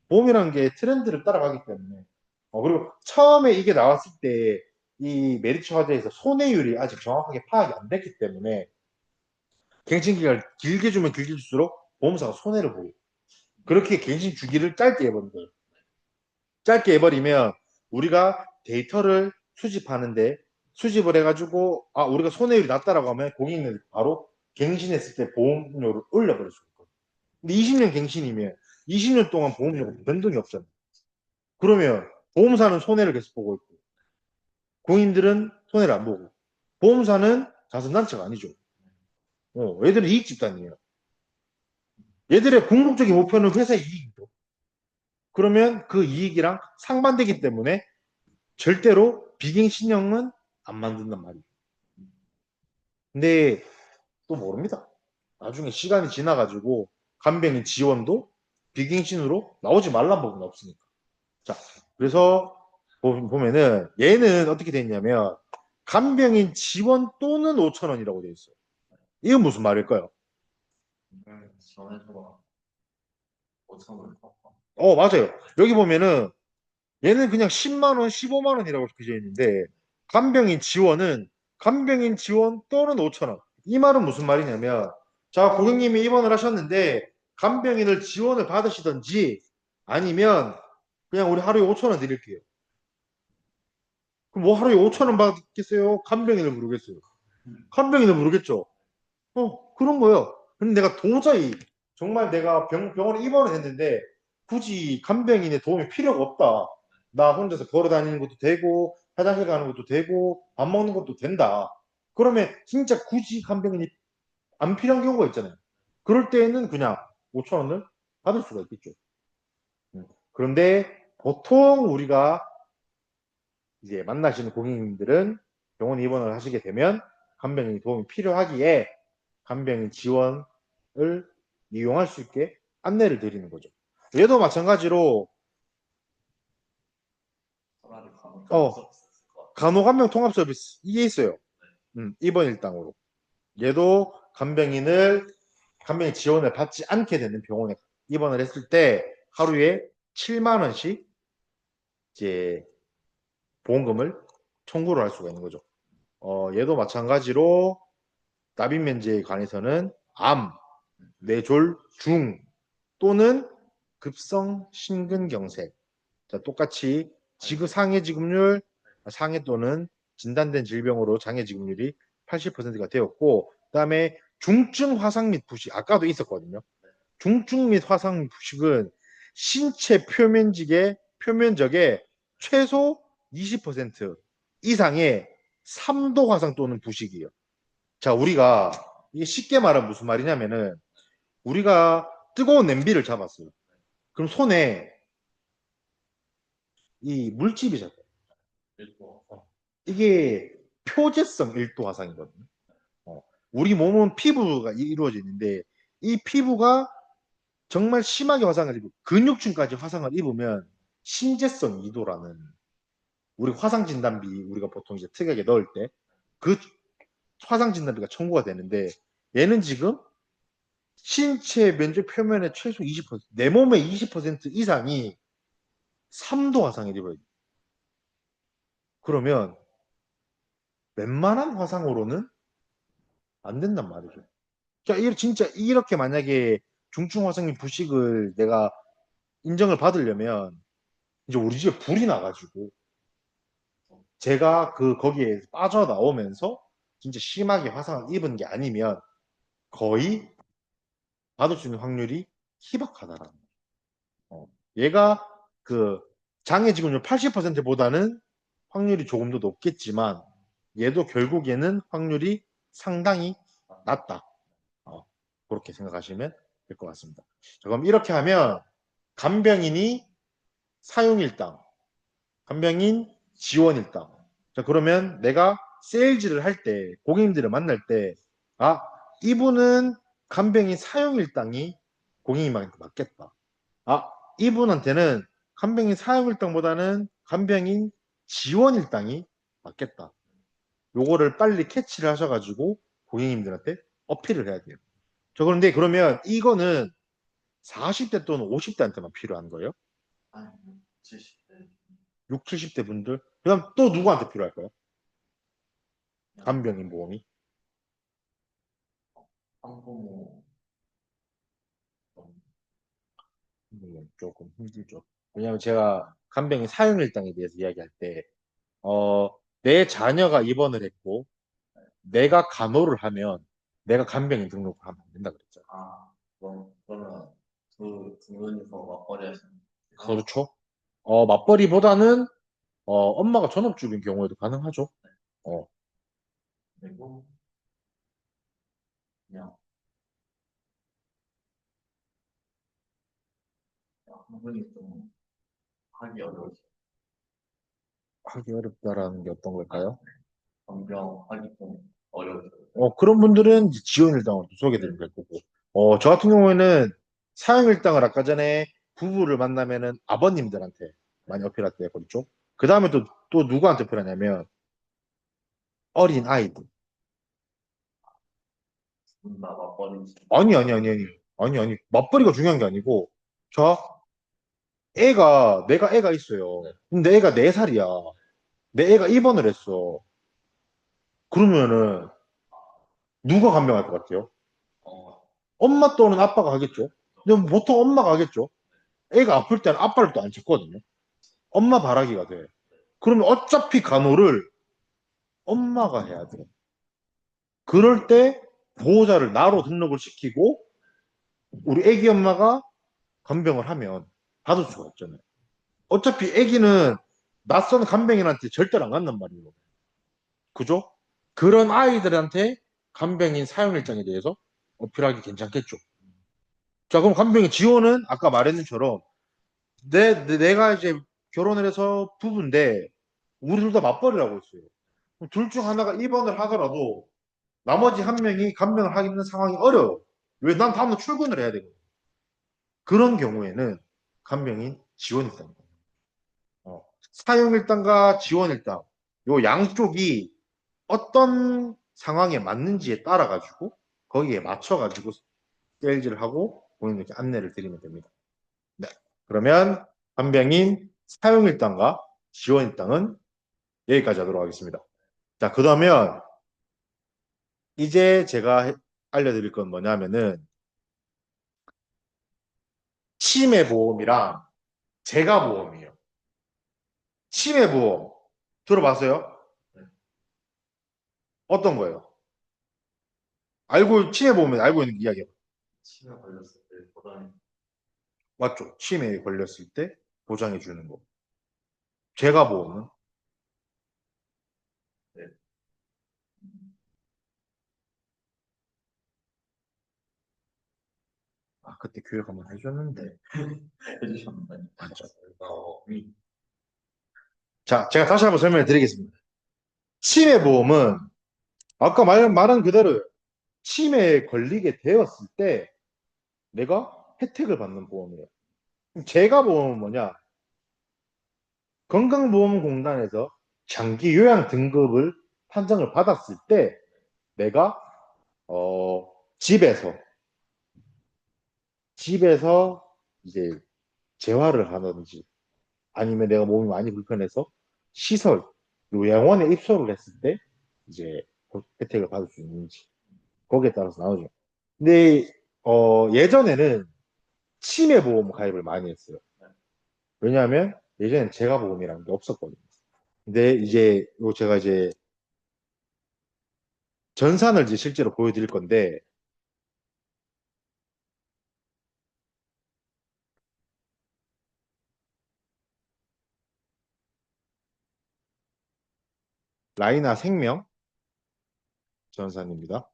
Speaker 1: 보험이라는 게 트렌드를 따라가기 때문에. 그리고 처음에 이게 나왔을 때 이 메리츠 화재에서 손해율이 아직 정확하게 파악이 안 됐기 때문에 갱신 기간을 길게 주면 길게 줄수록 보험사가 손해를 보고 그렇게 갱신 주기를 짧게 해버린 거예요. 짧게 해버리면 우리가 데이터를 수집하는데 수집을 해가지고 우리가 손해율이 낮다라고 하면 고객님들 바로 갱신했을 때 보험료를 올려버릴 수 있거든요. 근데 20년 갱신이면 20년 동안 보험료가 변동이 없잖아요. 그러면 보험사는 손해를 계속 보고 있고 고객님들은 손해를 안 보고 보험사는 자선단체가 아니죠. 얘들은 이익 집단이에요. 얘들의 궁극적인 목표는 회사의 이익이죠. 그러면 그 이익이랑 상반되기 때문에 절대로 비갱신형은 안 만든단 말이에요. 근데 또 모릅니다. 나중에 시간이 지나가지고 간병인 지원도 비갱신으로 나오지 말란 법은 없으니까. 자, 그래서 보면은 얘는 어떻게 돼 있냐면 간병인 지원 또는 5천 원이라고 돼 있어요. 이건 무슨 말일까요?
Speaker 2: 전에서 5천을
Speaker 1: 맞아요. 여기 보면은 얘는 그냥 10만 원, 15만 원이라고 적혀져 있는데 간병인 지원 또는 5천 원. 이 말은 무슨 말이냐면 자, 고객님이 입원을 하셨는데 간병인을 지원을 받으시던지 아니면 그냥 우리 하루에 5천 원 드릴게요. 그럼 뭐 하루에 5천 원 받겠어요? 간병인을 부르겠어요. 간병인을 부르겠죠. 그런 거예요. 근데 내가 도저히 정말 내가 병원에 입원을 했는데 굳이 간병인의 도움이 필요가 없다. 나 혼자서 걸어 다니는 것도 되고 화장실 가는 것도 되고 밥 먹는 것도 된다. 그러면 진짜 굳이 간병인이 안 필요한 경우가 있잖아요. 그럴 때에는 그냥 5천 원을 받을 수가 있겠죠. 그런데 보통 우리가 이제 만나시는 고객님들은 병원 입원을 하시게 되면 간병인 도움이 필요하기에 간병인 지원을 이용할 수 있게 안내를 드리는 거죠. 얘도 마찬가지로
Speaker 2: 차라리 가면
Speaker 1: 어,
Speaker 2: 수 없을 것 같아요.
Speaker 1: 간호간병 통합 서비스 이게 있어요. 입원 일당으로. 얘도 간병인 지원을 받지 않게 되는 병원에 입원을 했을 때 하루에 7만 원씩 이제 보험금을 청구를 할 수가 있는 거죠. 얘도 마찬가지로 납입 면제에 관해서는 암, 뇌졸, 중 또는 급성 심근경색. 자, 똑같이 상해 지급률, 상해 또는 진단된 질병으로 장해 지급률이 80%가 되었고, 그다음에 중증 화상 및 부식, 아까도 있었거든요. 중증 및 화상 및 부식은 신체 표면적의 최소 20% 이상의 3도 화상 또는 부식이에요. 자, 우리가 이게 쉽게 말하면 무슨 말이냐면은 우리가 뜨거운 냄비를 잡았어요. 그럼 손에 이 물집이 잡혀요.
Speaker 2: 그리고
Speaker 1: 이게 표재성 1도 화상이거든요. 어, 우리 몸은 피부가 이루어져 있는데 이 피부가 정말 심하게 화상을 입고 근육층까지 화상을 입으면 신재성 2도라는 우리 화상 진단비 우리가 보통 이제 특약에 넣을 때 그 화상 진단비가 청구가 되는데 얘는 지금 신체 면적 표면의 최소 20%내 몸의 20% 이상이 3도 화상을 입어야 돼. 그러면 웬만한 화상으로는 안 된단 말이죠. 자, 진짜 이렇게 만약에 중증 화상인 부식을 내가 인정을 받으려면 이제 우리 집에 불이 나가지고 제가 거기에 빠져나오면서 진짜 심하게 화상을 입은 게 아니면 거의 받을 수 있는 확률이 희박하다라는 거죠. 얘가 그 장애 지급률 80%보다는 확률이 조금 더 높겠지만 얘도 결국에는 확률이 상당히 낮다. 어, 그렇게 생각하시면 될 것 같습니다. 자, 그럼 이렇게 하면 간병인이 사용일당, 간병인 지원일당. 자, 그러면 내가 세일즈를 할 때, 고객님들을 만날 때, 아, 이분은 간병인 사용일당이 고객님한테 맞겠다. 아, 이분한테는 간병인 사용일당보다는 간병인 지원일당이 맞겠다. 요거를 빨리 캐치를 하셔가지고 고객님들한테 어필을 해야 돼요. 저 그런데 그러면 이거는 40대 또는 50대한테만 필요한 거예요?
Speaker 2: 한 70대
Speaker 1: 6, 70대 분들? 그럼 또 누구한테 필요할까요?
Speaker 2: 그냥
Speaker 1: 간병인 보험이?
Speaker 2: 한부모
Speaker 1: 조금 힘들죠. 왜냐하면 제가 간병인 사용일당에 대해서 이야기할 때, 어, 내 자녀가 입원을 했고, 내가 간호를 하면 내가 간병인 등록을 하면 안 된다 그랬잖아.
Speaker 2: 그러면 두 분이서 맞벌이 하시는
Speaker 1: 그렇죠? 맞벌이보다는 엄마가 전업주부인 경우에도 가능하죠. 어,
Speaker 2: 그리고 그냥 한 분이 좀 하기 어려우시
Speaker 1: 하기 어렵다라는 게 어떤 걸까요?
Speaker 2: 변경하기 좀 어려우시고
Speaker 1: 그런 분들은 이제 지원일당으로 소개드리면 될 거고. 저 같은 경우에는 사용일당을 아까 전에 부부를 만나면은 아버님들한테 많이 어필할 때 그렇죠. 그 다음에 또 누구한테 어필하냐면 어린 아이들.
Speaker 2: 둘다 맞벌이
Speaker 1: 아니. 맞벌이가 중요한 게 아니고, 자, 내가 애가 있어요. 근데 애가 4살이야. 내 애가 입원을 했어. 그러면은 누가 간병할 것 같아요?
Speaker 2: 어,
Speaker 1: 엄마 또는 아빠가 하겠죠. 근데 보통 엄마가 하겠죠. 애가 아플 때는 아빠를 또 안 찾거든요. 엄마 바라기가 돼. 그러면 어차피 간호를 엄마가 해야 돼. 그럴 때 보호자를 나로 등록을 시키고 우리 애기 엄마가 간병을 하면 받을 수가 없잖아요. 어차피 애기는 낯선 간병인한테 절대로 안 간단 말이에요. 그죠? 그런 아이들한테 간병인 사용 일정에 대해서 어필하기 괜찮겠죠. 자, 그럼 간병인 지원은 아까 말했는 것처럼 내가 이제 결혼을 해서 부부인데 우리 둘 다 맞벌이라고 했어요. 둘 중 하나가 입원을 하더라도 나머지 한 명이 간병을 하기 는 상황이 어려워. 왜? 난 다음날 출근을 해야 되거든. 그런 경우에는 간병인 지원일당입니다. 사용일당과 지원일당 요 양쪽이 어떤 상황에 맞는지에 따라 가지고 거기에 맞춰 가지고 세일즈를 하고 본인에게 안내를 드리면 됩니다. 네. 그러면 한병인 사용일당과 지원일당은 여기까지 하도록 하겠습니다. 자, 그러면 이제 제가 알려드릴 건 뭐냐면은 치매보험이랑 재가보험이에요. 치매보험 들어봤어요? 어떤 거예요? 치매보험은 알고 있는 이야기예요.
Speaker 2: 치매 걸렸을 때 보다는
Speaker 1: 맞죠? 치매에 걸렸을 때 보장해 주는 거. 재가보험은?
Speaker 2: 네.
Speaker 1: 아, 그때 교육 한번 해줬는데.
Speaker 2: 해주셨는데.
Speaker 1: 맞죠? 자, 제가 다시 한번 설명해 드리겠습니다. 치매보험은 아까 말한 그대로 치매에 걸리게 되었을 때 내가 혜택을 받는 보험이에요. 그럼 재가보험은 뭐냐? 건강보험공단에서 장기 요양 등급을 판정을 받았을 때 내가 어, 집에서 집에서 이제 재활을 하든지 아니면 내가 몸이 많이 불편해서 시설 요양원에 입소를 했을 때 이제 혜택을 받을 수 있는지 거기에 따라서 나오죠. 근데 예전에는 치매보험 가입을 많이 했어요. 왜냐하면 예전엔 재가보험이라는 게 없었거든요. 근데 이제 요 제가 이제 전산을 이제 실제로 보여드릴 건데 라이나 생명 전산입니다.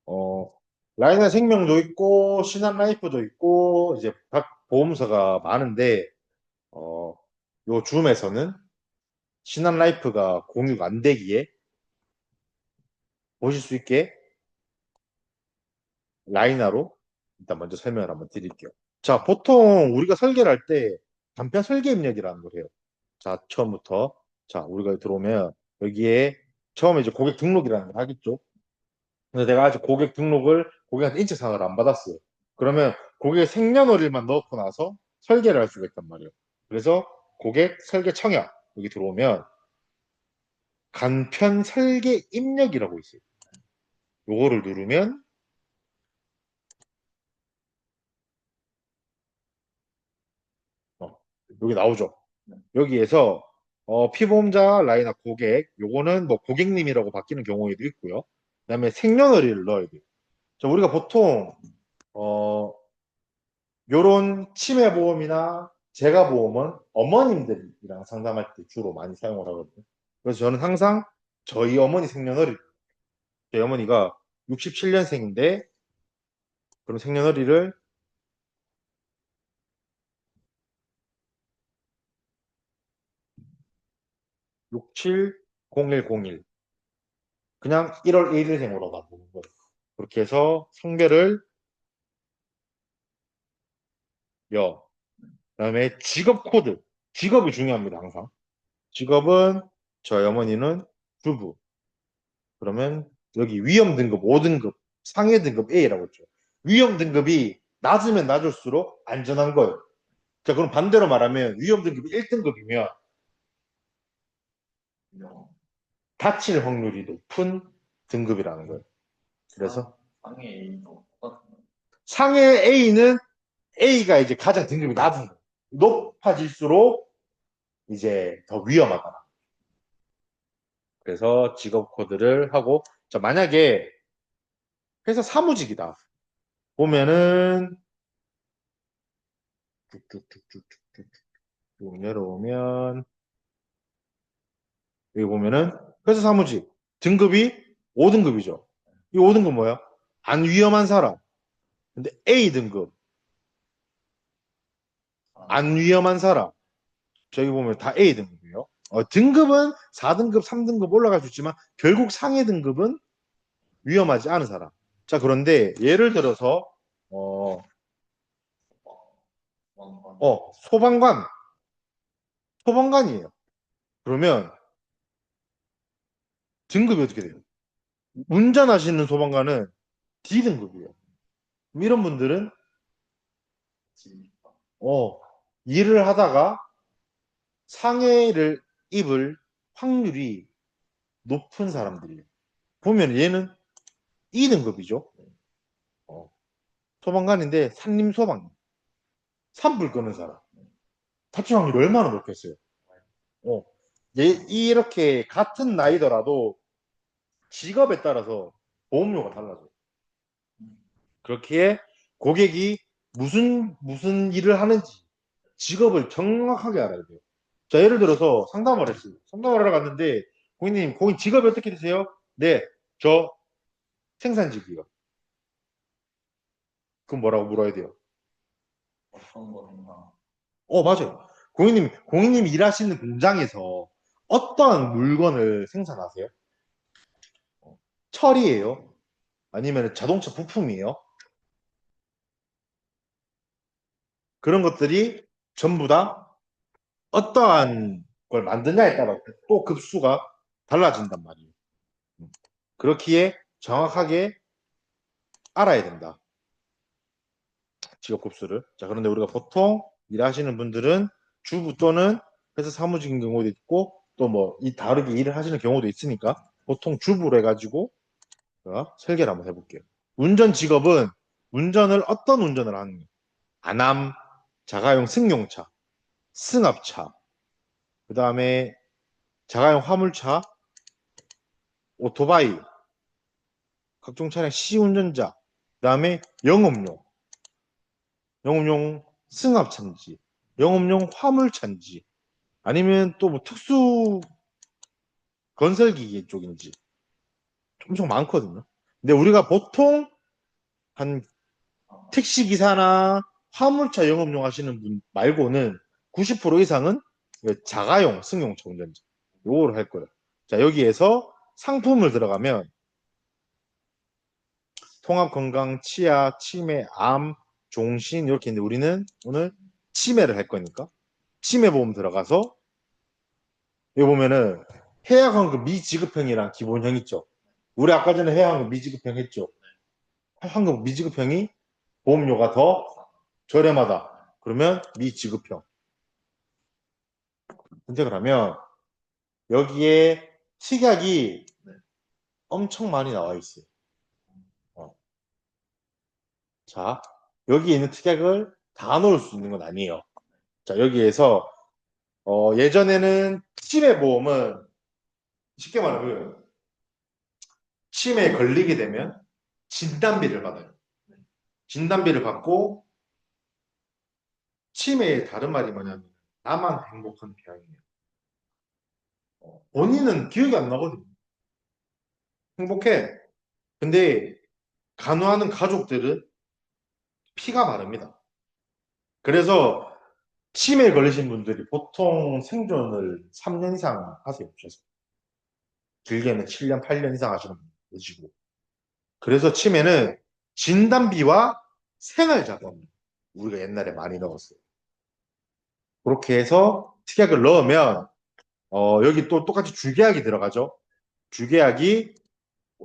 Speaker 1: 어, 라이나 생명도 있고 신한라이프도 있고 이제 각 보험사가 많은데 어, 요 줌에서는 신한라이프가 공유가 안 되기에 보실 수 있게 라이나로 일단 먼저 설명을 한번 드릴게요. 자, 보통 우리가 설계를 할 때 간편 설계 입력이라는 걸 해요. 자, 처음부터 자, 우리가 들어오면 여기에 처음에 이제 고객 등록이라는 걸 하겠죠. 근데 내가 아직 고객 등록을 고객한테 인체사항을 안 받았어요. 그러면 고객의 생년월일만 넣고 나서 설계를 할 수가 있단 말이에요. 그래서 고객 설계 청약 여기 들어오면 간편 설계 입력이라고 있어요. 요거를 누르면 어, 여기 나오죠. 여기에서 피보험자 라인업 고객 요거는 뭐 고객님이라고 바뀌는 경우에도 있고요. 그다음에 생년월일을 넣어야 돼요. 자, 우리가 보통 어, 요런 치매보험이나 재가보험은 어머님들이랑 상담할 때 주로 많이 사용을 하거든요. 그래서 저는 항상 저희 어머니 생년월일, 저희 어머니가 67년생인데, 그럼 생년월일을 670101, 그냥 1월 1일생으로만 보는 거예요. 그렇게 해서 성별을 그다음에 직업 코드, 직업이 중요합니다, 항상. 직업은 저희 어머니는 주부. 그러면 여기 위험 등급 5등급, 상해 등급 A라고 했죠. 위험 등급이 낮으면 낮을수록 안전한 거예요. 자, 그럼 반대로 말하면 위험 등급이 1등급이면 다칠 확률이 높은 등급이라는 거예요. 그래서
Speaker 2: 상해 A도 똑같은 거.
Speaker 1: 상해 A는 A가 이제 가장 등급이 낮은 거예요. 높아질수록 이제 더 위험하다. 그래서 직업 코드를 하고, 자, 만약에 회사 사무직이다. 보면은 쭉쭉쭉쭉쭉쭉 내려오면 여기 보면은 회사 사무직 등급이 5등급이죠. 이 5등급 뭐야? 안 위험한 사람. 근데 A 등급 안 위험한 사람. 저기 보면 다 A 등급이에요. 등급은 4등급, 3등급 올라갈 수 있지만 결국 상해 등급은 위험하지 않은 사람. 자, 그런데 예를 들어서 어, 소방관, 소방관이에요. 그러면 등급이 어떻게 돼요? 운전하시는 소방관은 D등급이에요. 이런 분들은
Speaker 2: 지금
Speaker 1: 어, 일을 하다가 상해를 입을 확률이 높은 사람들이에요. 보면 얘는 2등급이죠. 어, 소방관인데 산림소방 산불 끄는 사람 탈출 확률이 얼마나 높겠어요. 어, 이렇게 같은 나이더라도 직업에 따라서 보험료가 달라져요. 그렇기에 고객이 무슨 일을 하는지 직업을 정확하게 알아야 돼요. 자, 예를 들어서 상담을 했어요. 상담을 하러 갔는데 고객님 직업이 어떻게 되세요? 네, 저 생산직이요. 그럼 뭐라고 물어야 돼요?
Speaker 2: 어떤 거인가?
Speaker 1: 맞아요. 고객님 일하시는 공장에서 어떠한 물건을 생산하세요? 철이에요? 아니면 자동차 부품이에요? 그런 것들이 전부 다 어떠한 걸 만드냐에 따라 또 급수가 달라진단 말이에요. 그렇기에 정확하게 알아야 된다. 직업 급수를. 자, 그런데 우리가 보통 일하시는 분들은 주부 또는 회사 사무직인 경우도 있고 또 뭐 이 다르게 일을 하시는 경우도 있으니까 보통 주부로 해가지고 설계를 한번 해볼게요. 운전 직업은 운전을 어떤 운전을 하는 거예요? 아남, 자가용 승용차, 승합차, 그 다음에 자가용 화물차, 오토바이, 각종 차량 시운전자, 그 다음에 영업용 승합차인지, 영업용 화물차인지, 아니면 또 뭐 특수 건설기계 쪽인지 엄청 많거든요. 근데 우리가 보통 한 택시기사나 화물차 영업용 하시는 분 말고는 90% 이상은 자가용 승용차 운전자 요거를 할 거예요. 자, 여기에서 상품을 들어가면 통합건강, 치아, 치매, 암, 종신 이렇게 있는데 우리는 오늘 치매를 할 거니까 치매보험 들어가서 여기 보면은 해약환급 미지급형이랑 기본형 있죠. 우리 아까 전에 해약환급 미지급형 했죠. 환급 미지급형이 보험료가 더 저렴하다. 그러면 미지급형 선택을 하면 여기에 특약이 엄청 많이 나와 있어요. 어. 자, 여기 있는 특약을 다 넣을 수 있는 건 아니에요. 자, 여기에서 예전에는 치매보험은 쉽게 말하면 치매에 걸리게 되면 진단비를 받아요. 진단비를 받고 치매의 다른 말이 뭐냐면 나만 행복한 병이에요. 본인은 기억이 안 나거든요. 행복해. 근데 간호하는 가족들은 피가 마릅니다. 그래서 치매에 걸리신 분들이 보통 생존을 3년 이상 하세요. 그래서 길게는 7년, 8년 이상 하시는 분들 계시고. 그래서 치매는 진단비와 생활자금 우리가 옛날에 많이 넣었어요. 그렇게 해서 특약을 넣으면 여기 또 똑같이 주계약이 들어가죠. 주계약이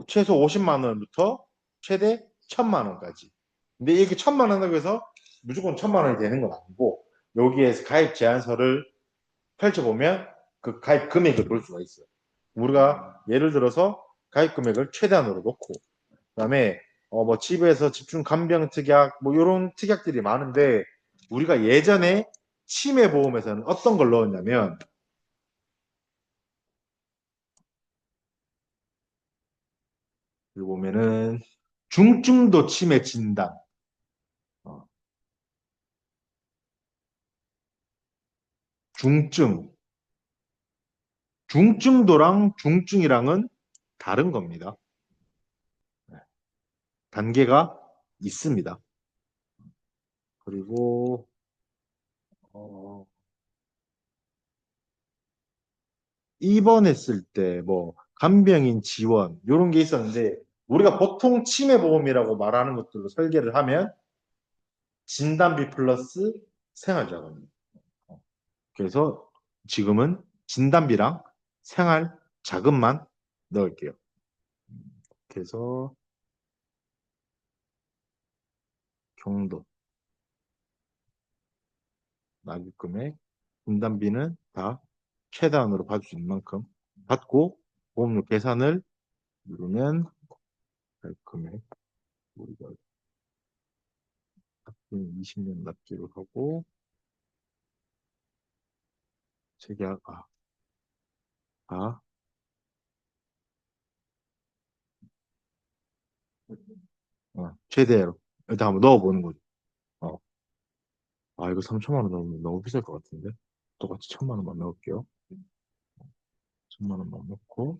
Speaker 1: 최소 50만 원부터 최대 1000만 원까지. 근데 이렇게 1000만 원이라고 해서 무조건 1000만 원이 되는 건 아니고 여기에서 가입 제한서를 펼쳐보면 그 가입 금액을 볼 수가 있어요. 우리가 예를 들어서 가입 금액을 최대한으로 놓고 그다음에 뭐 집에서 집중 간병 특약 뭐 이런 특약들이 많은데 우리가 예전에 치매 보험에서는 어떤 걸 넣었냐면 여기 보면은 중증도 치매 진단 어, 중증 중증도랑 중증이랑은 다른 겁니다. 단계가 있습니다. 그리고 어, 입원했을 때 뭐 간병인 지원 이런 게 있었는데 우리가 보통 치매보험이라고 말하는 것들로 설계를 하면 진단비 플러스 생활자금. 그래서 지금은 진단비랑 생활자금만 넣을게요. 그래서 정도 납입 금액, 분담비는 다 최대한으로 받을 수 있는 만큼 받고 보험료 계산을 누르면 납입 금액 우리가 20년 납기로 하고 재계약 아, 최대로 일단 한번 넣어보는 거죠. 어. 이거 3천만 원 넣으면 너무 비쌀 것 같은데 똑같이 1,000만 원만 넣을게요. 1,000만 원만 넣고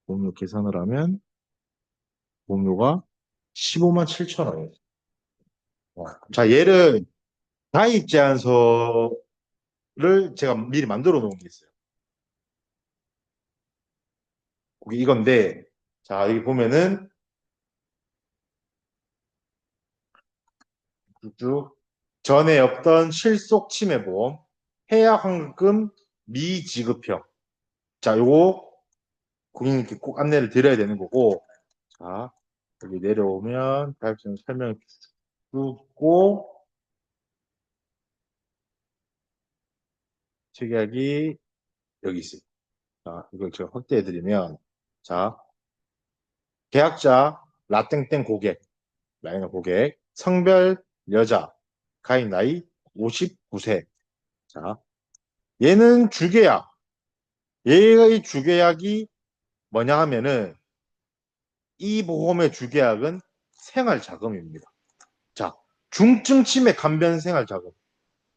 Speaker 1: 보험료 계산을 하면 보험료가 15만 7천 원이에요. 자, 얘를 가입 제한서를 제가 미리 만들어 놓은 게 있어요. 그게 이건데, 자, 여기 보면은 쭉 전에 없던 실속 침해보험, 해약 환급금 미지급형. 자, 요거 고객님께 꼭 안내를 드려야 되는 거고, 자, 여기 내려오면 가입자는 설명 쭉 체계약이 여기 있어요. 자, 이걸 제가 확대해드리면, 자, 계약자 라땡땡 고객, 라인업 고객, 성별 여자, 가입 나이 59세. 자, 얘는 주계약. 얘의 주계약이 뭐냐 하면은 이 보험의 주계약은 생활자금입니다. 자, 중증 치매 간변 생활자금.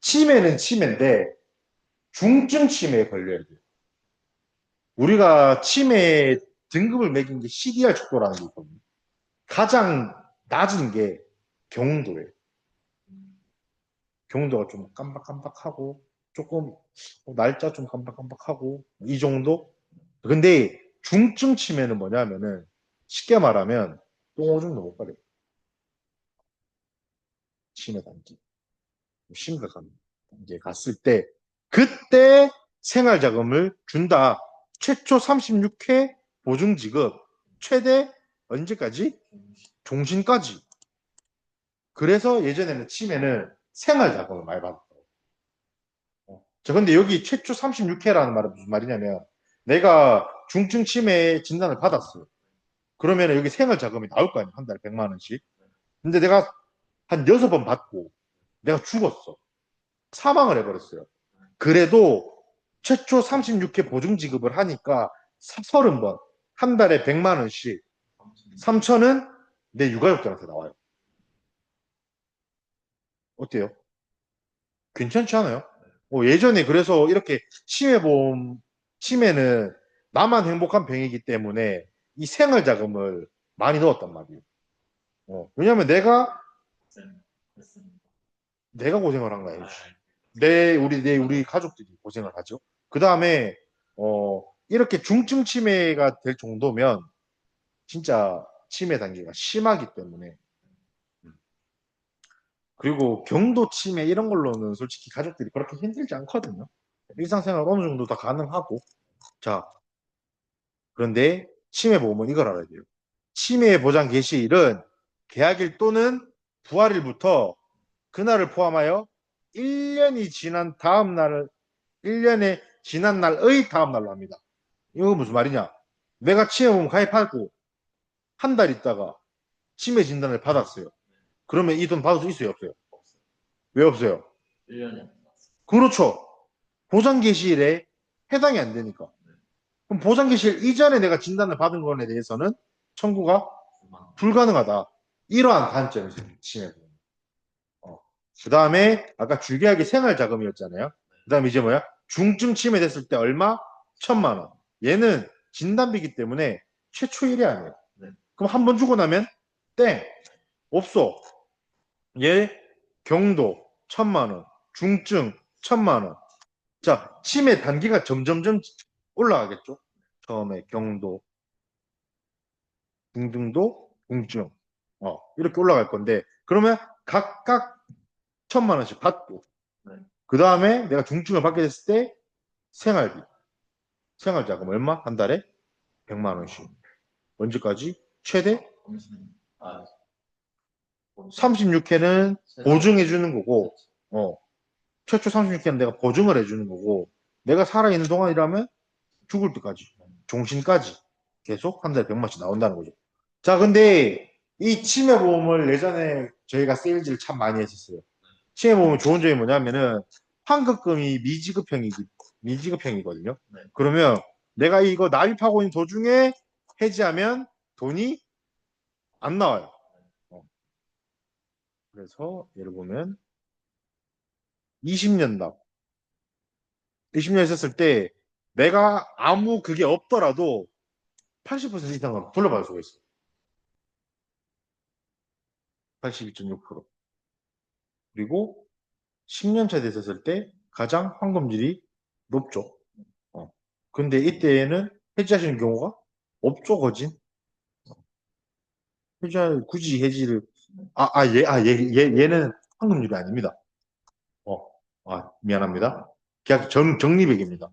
Speaker 1: 치매는 치매인데 중증 치매에 걸려야 돼요. 우리가 치매 등급을 매긴 게 CDR 척도라는 게 있거든요. 가장 낮은 게 경도예요. 경도가 좀 깜박깜박하고 조금 날짜 좀 깜박깜박하고 이 정도? 근데 중증 치매는 뭐냐면은 쉽게 말하면 똥오줌도 못 가려요. 치매 단계. 심각한 단계에 갔을 때 그때 생활자금을 준다. 최초 36회 보증지급 최대 언제까지? 종신까지. 그래서 예전에는 치매는 생활자금을 많이 받았어요. 자, 근데 여기 최초 36회라는 말은 무슨 말이냐면 내가 중증 치매 진단을 받았어요. 그러면 여기 생활자금이 나올 거 아니야. 한 달에 100만 원씩. 근데 내가 한 6번 받고 내가 죽었어. 사망을 해버렸어요. 그래도 최초 36회 보증 지급을 하니까 30번, 한 달에 100만 원씩, 3천은 내 유가족들한테 나와요. 어때요? 괜찮지 않아요? 예전에 그래서 이렇게 치매보험, 치매는 나만 행복한 병이기 때문에 이 생활자금을 많이 넣었단 말이에요. 왜냐면 내가 고생을 한 거야. 우리 가족들이 고생을 하죠. 그 다음에, 이렇게 중증 치매가 될 정도면 진짜 치매 단계가 심하기 때문에. 그리고 경도 치매 이런 걸로는 솔직히 가족들이 그렇게 힘들지 않거든요. 일상생활 어느 정도 다 가능하고. 자, 그런데 치매 보험은 이걸 알아야 돼요. 치매 보장 개시일은 계약일 또는 부활일부터 그날을 포함하여 1년이 지난 다음 날을 1년에 지난 날의 다음 날로 합니다. 이거 무슨 말이냐? 내가 치매보험 가입하고 한 달 있다가 치매 진단을 받았어요. 그러면 이 돈 받을 수 있어요, 없어요? 왜 없어요?
Speaker 2: 1년에.
Speaker 1: 그렇죠. 보장 개시일에 해당이 안 되니까. 그럼 보장 개시일 이전에 내가 진단을 받은 거에 대해서는 청구가 불가능하다. 이러한 단점이 치매보험. 그 다음에 아까 주계약이 생활자금이었잖아요. 그 다음에 이제 뭐야? 중증 치매 됐을 때 얼마? 1,000만 원. 얘는 진단비기 때문에 최초 1회 아니에요.
Speaker 2: 네.
Speaker 1: 그럼 한 번 주고 나면 땡. 없어. 얘 경도 1,000만 원. 중증 1,000만 원. 자, 치매 단계가 점점점 올라가겠죠. 처음에 경도, 중등도, 중증. 이렇게 올라갈 건데 그러면 각각 1,000만 원씩 받고
Speaker 2: 네.
Speaker 1: 그 다음에 내가 중증을 받게 됐을 때 생활비, 생활자금 얼마? 한 달에 100만 원씩. 언제까지? 최대?
Speaker 2: 아,
Speaker 1: 36회는 보증해 주는 거고, 최초 36회는 내가 보증을 해주는 거고, 내가 살아있는 동안이라면 죽을 때까지, 종신까지 계속 한 달에 100만씩 나온다는 거죠. 자, 근데 이 치매보험을 예전에 저희가 세일즈를 참 많이 했었어요. 치매보험 좋은 점이 뭐냐면은 환급금이 미지급형이거든요.
Speaker 2: 네.
Speaker 1: 그러면 내가 이거 납입하고 있는 도중에 해지하면 돈이 안 나와요. 그래서 예를 보면 20년 납, 20년 있었을 때 내가 아무 그게 없더라도 80% 이상은 돌려받을 수가 있어요. 82.6%. 그리고 10년 차 됐었을 때 가장 환급률이 높죠. 근데 이때에는 해지하시는 경우가 없죠, 거진. 굳이 해지를, 얘는 환급률이 아닙니다. 어, 미안합니다. 계약 적립액입니다.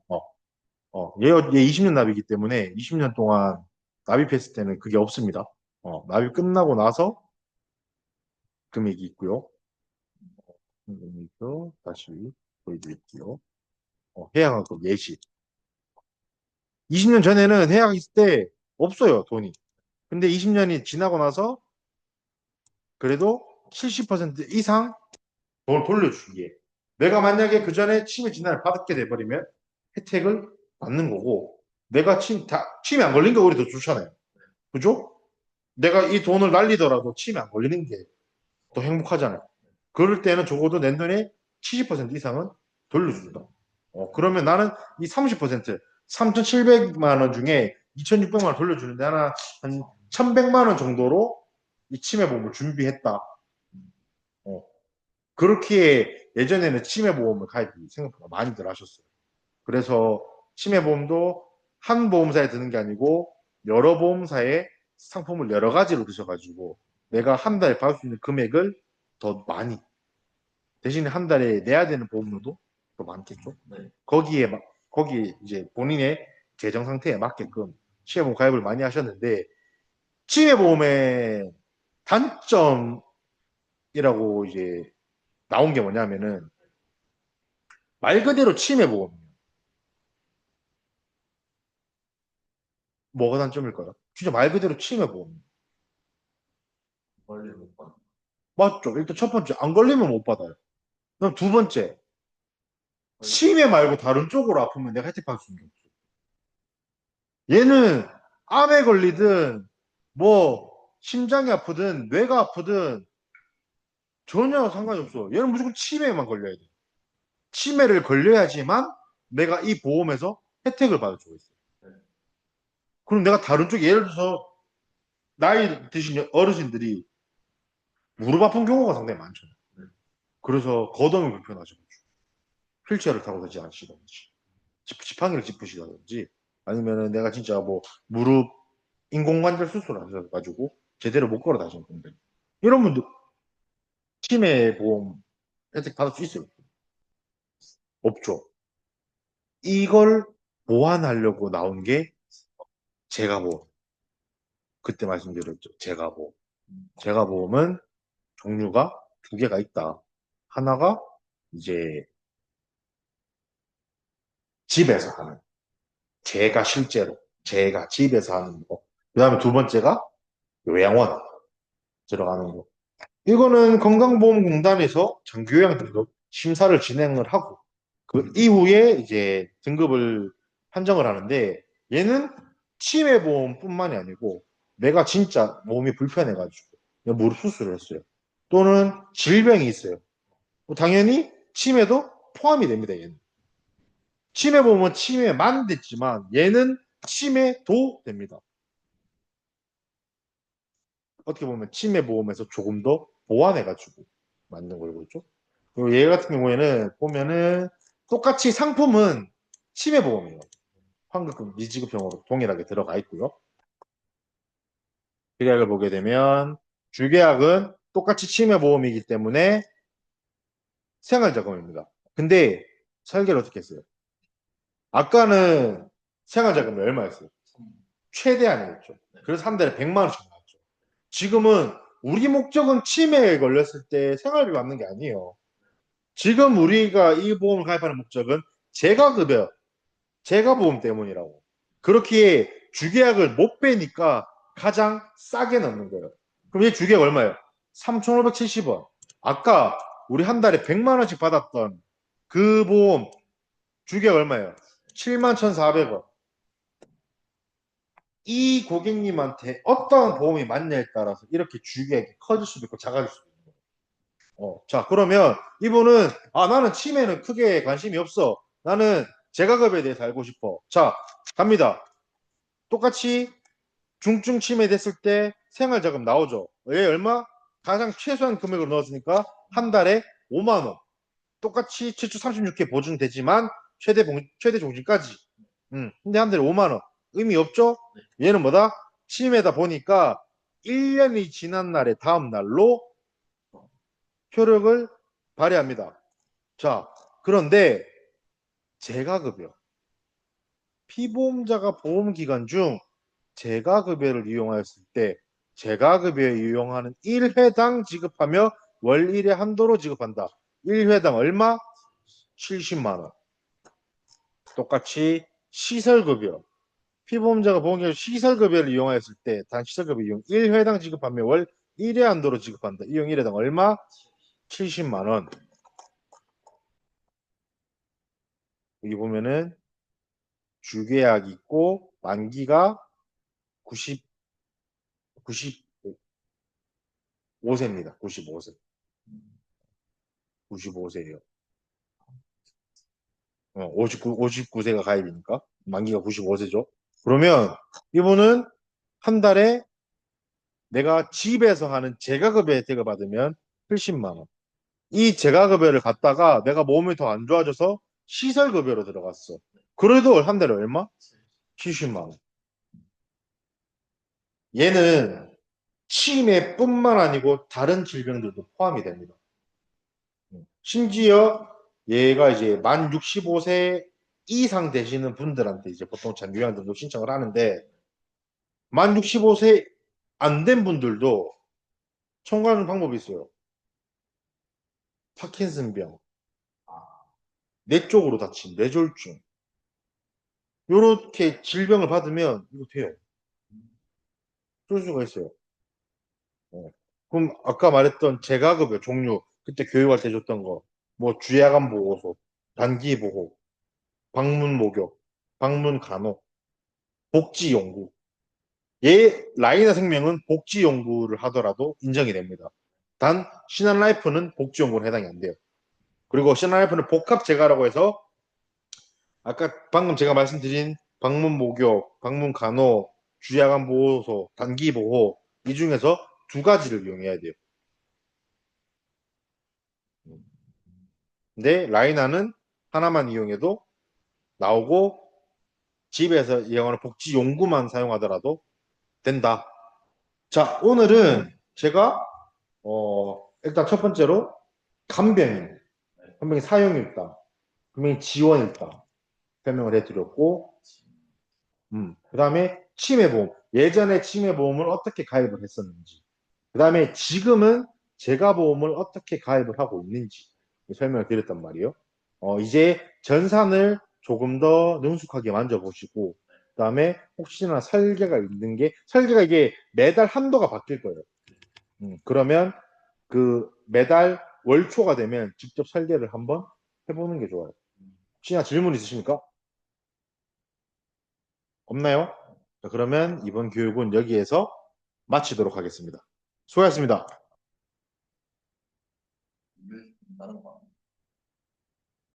Speaker 1: 얘 20년 납이기 때문에 20년 동안 납입했을 때는 그게 없습니다. 납입 끝나고 나서 금액이 있고요. 이거 다시 보여드릴게요. 해약하고 예시. 20년 전에는 해약 있을 때 없어요, 돈이. 근데 20년이 지나고 나서 그래도 70% 이상 돈을 돌려주기에. 내가 만약에 그 전에 치매 진단을 받게 돼버리면 혜택을 받는 거고, 내가 치매 안 걸린 게 오히려 더 좋잖아요. 그죠? 내가 이 돈을 날리더라도 치매 안 걸리는 게 더 행복하잖아요. 그럴 때는 적어도 낸 돈의 70% 이상은 돌려준다. 그러면 나는 이 30%, 3,700만 원 중에 2,600만 원 돌려주는데 하나 한 1,100만 원 정도로 이 치매보험을 준비했다. 그렇게 예전에는 치매보험을 가입이 생각보다 많이들 하셨어요. 그래서 치매보험도 한 보험사에 드는 게 아니고 여러 보험사에 상품을 여러 가지로 드셔가지고 내가 한 달에 받을 수 있는 금액을 더 많이 대신에 한 달에 내야 되는 보험료도 더 많겠죠.
Speaker 2: 네.
Speaker 1: 거기에 이제 본인의 재정 상태에 맞게끔 치매보험 가입을 많이 하셨는데 치매보험의 단점이라고 이제 나온 게 뭐냐면은 말 그대로 치매보험이에요. 뭐가 단점일까요? 진짜 말 그대로 치매보험.
Speaker 2: 멀리 못 봐.
Speaker 1: 맞죠? 일단 첫 번째, 안 걸리면 못 받아요. 그럼 두 번째, 치매 말고 다른 쪽으로 아프면 내가 혜택 받을 수 있는 게 없어요. 얘는 암에 걸리든, 뭐, 심장이 아프든, 뇌가 아프든, 전혀 상관이 없어. 얘는 무조건 치매만 걸려야 돼. 치매를 걸려야지만 내가 이 보험에서 혜택을 받을 수가 있어요. 그럼 내가 다른 쪽에, 예를 들어서, 나이 드신 어르신들이 무릎 아픈 경우가 상당히 많죠. 그래서 거동이 불편하죠. 휠체어를 타고 되지 않으시던지, 지팡이를 짚으시다든지, 아니면은 내가 진짜 뭐 무릎 인공관절 수술을 하셔가지고 제대로 못 걸어 다니는 분들. 이런 분들 치매 보험 혜택 받을 수 있어요? 없죠. 이걸 보완하려고 나온 게 재가보험. 그때 말씀드렸죠. 재가보험. 재가보험은 종류가 두 개가 있다. 하나가 이제 집에서 하는, 제가 집에서 하는 거. 그 다음에 두 번째가 요양원 들어가는 거. 이거는 건강보험공단에서 장기요양 등급 심사를 진행을 하고 그 이후에 이제 등급을 판정을 하는데 얘는 치매보험뿐만이 아니고 내가 진짜 몸이 불편해가지고 무릎 수술을 했어요. 또는 질병이 있어요. 당연히 치매도 포함이 됩니다. 얘는. 치매보험은 치매만 됐지만 얘는 치매도 됩니다. 어떻게 보면 치매보험에서 조금 더 보완해가지고 만든 걸고 있죠. 그리고 얘 같은 경우에는 보면은 똑같이 상품은 치매보험이에요. 환급금 미지급형으로 동일하게 들어가 있고요. 계약을 보게 되면 주계약은 똑같이 치매보험이기 때문에 생활자금입니다. 근데 설계를 어떻게 했어요? 아까는 생활자금이 얼마였어요? 최대한이었죠. 그래서 한 달에 100만 원씩 나왔죠. 지금은 우리 목적은 치매에 걸렸을 때 생활비 받는 게 아니에요. 지금 우리가 이 보험을 가입하는 목적은 재가급여, 재가보험 때문이라고. 그렇기에 주계약을 못 빼니까 가장 싸게 넣는 거예요. 그럼 얘 주계약 얼마예요? 3,570원. 아까 우리 한 달에 100만 원씩 받았던 그 보험 주계약 얼마예요? 71,400원. 이 고객님한테 어떤 보험이 맞냐에 따라서 이렇게 주계약이 커질 수도 있고 작아질 수도 있는 거예요. 자, 그러면 이분은 나는 치매는 크게 관심이 없어. 나는 재가급에 대해서 알고 싶어. 자, 갑니다. 똑같이 중증 치매 됐을 때 생활자금 나오죠. 얘 얼마? 가장 최소한 금액으로 넣었으니까 한 달에 5만 원. 똑같이 최초 36회 보증되지만 최대 종신까지. 근데 한 달에 5만 원. 의미 없죠? 얘는 뭐다? 치매다 보니까 1년이 지난 날의 다음 날로 효력을 발휘합니다. 자, 그런데 재가급여. 피보험자가 보험기간 중 재가급여를 이용하였을 때 재가급여에 이용하는 1회당 지급하며 월 1회 한도로 지급한다. 1회당 얼마? 70만 원. 똑같이 시설급여. 피보험자가 보험기간 시설급여를 이용하였을 때 단 시설급여 이용 1회당 지급하며 월 1회 한도로 지급한다. 이용 1회당 얼마? 70만 원. 여기 보면은 주계약이 있고 만기가 90, 95세입니다. 95세. 95세예요. 59세가 가입이니까 만기가 95세죠. 그러면 이분은 한 달에 내가 집에서 하는 재가급여 혜택을 받으면 70만 원. 이 재가급여를 받다가 내가 몸이 더 안 좋아져서 시설급여로 들어갔어. 그래도 한 달에 얼마? 70만 원. 얘는 치매뿐만 아니고 다른 질병들도 포함이 됩니다. 심지어 얘가 이제 만 65세 이상 되시는 분들한테 이제 보통 참 요양들도 신청을 하는데 만 65세 안 된 분들도 청구하는 방법이 있어요. 파킨슨병, 뇌 쪽으로 다친 뇌졸중 요렇게 질병을 받으면 이거 돼요. 그럴 수가 있어요. 어. 그럼 아까 말했던 재가급여 종류 그때 교육할 때 줬던 거 뭐 주야간 보호소, 단기 보호, 방문 목욕, 방문 간호, 복지 연구 얘 라이나 생명은 복지 연구를 하더라도 인정이 됩니다. 단 신한라이프는 복지 연구는 해당이 안 돼요. 그리고 신한라이프는 복합 재가라고 해서 아까 방금 제가 말씀드린 방문 목욕, 방문 간호, 주야간 보호소, 단기 보호 이 중에서 두 가지를 이용해야 돼요. 근데 라이나는 하나만 이용해도 나오고 집에서 이용하는 복지 용구만 사용하더라도 된다. 자, 오늘은 제가 일단 첫 번째로 간병인, 간병인 사용일당, 간병인 지원일당 설명을 해드렸고, 그 다음에 치매보험, 예전에 치매보험을 어떻게 가입을 했었는지, 그 다음에 지금은 재가보험을 어떻게 가입을 하고 있는지 설명을 드렸단 말이에요. 이제 전산을 조금 더 능숙하게 만져보시고, 그 다음에 혹시나 설계가 있는 게, 설계가 이게 매달 한도가 바뀔 거예요. 그러면 그 매달 월초가 되면 직접 설계를 한번 해보는 게 좋아요. 혹시나 질문 있으십니까? 없나요? 자, 그러면 이번 교육은 여기에서 마치도록 하겠습니다. 수고하셨습니다.
Speaker 2: 다른 거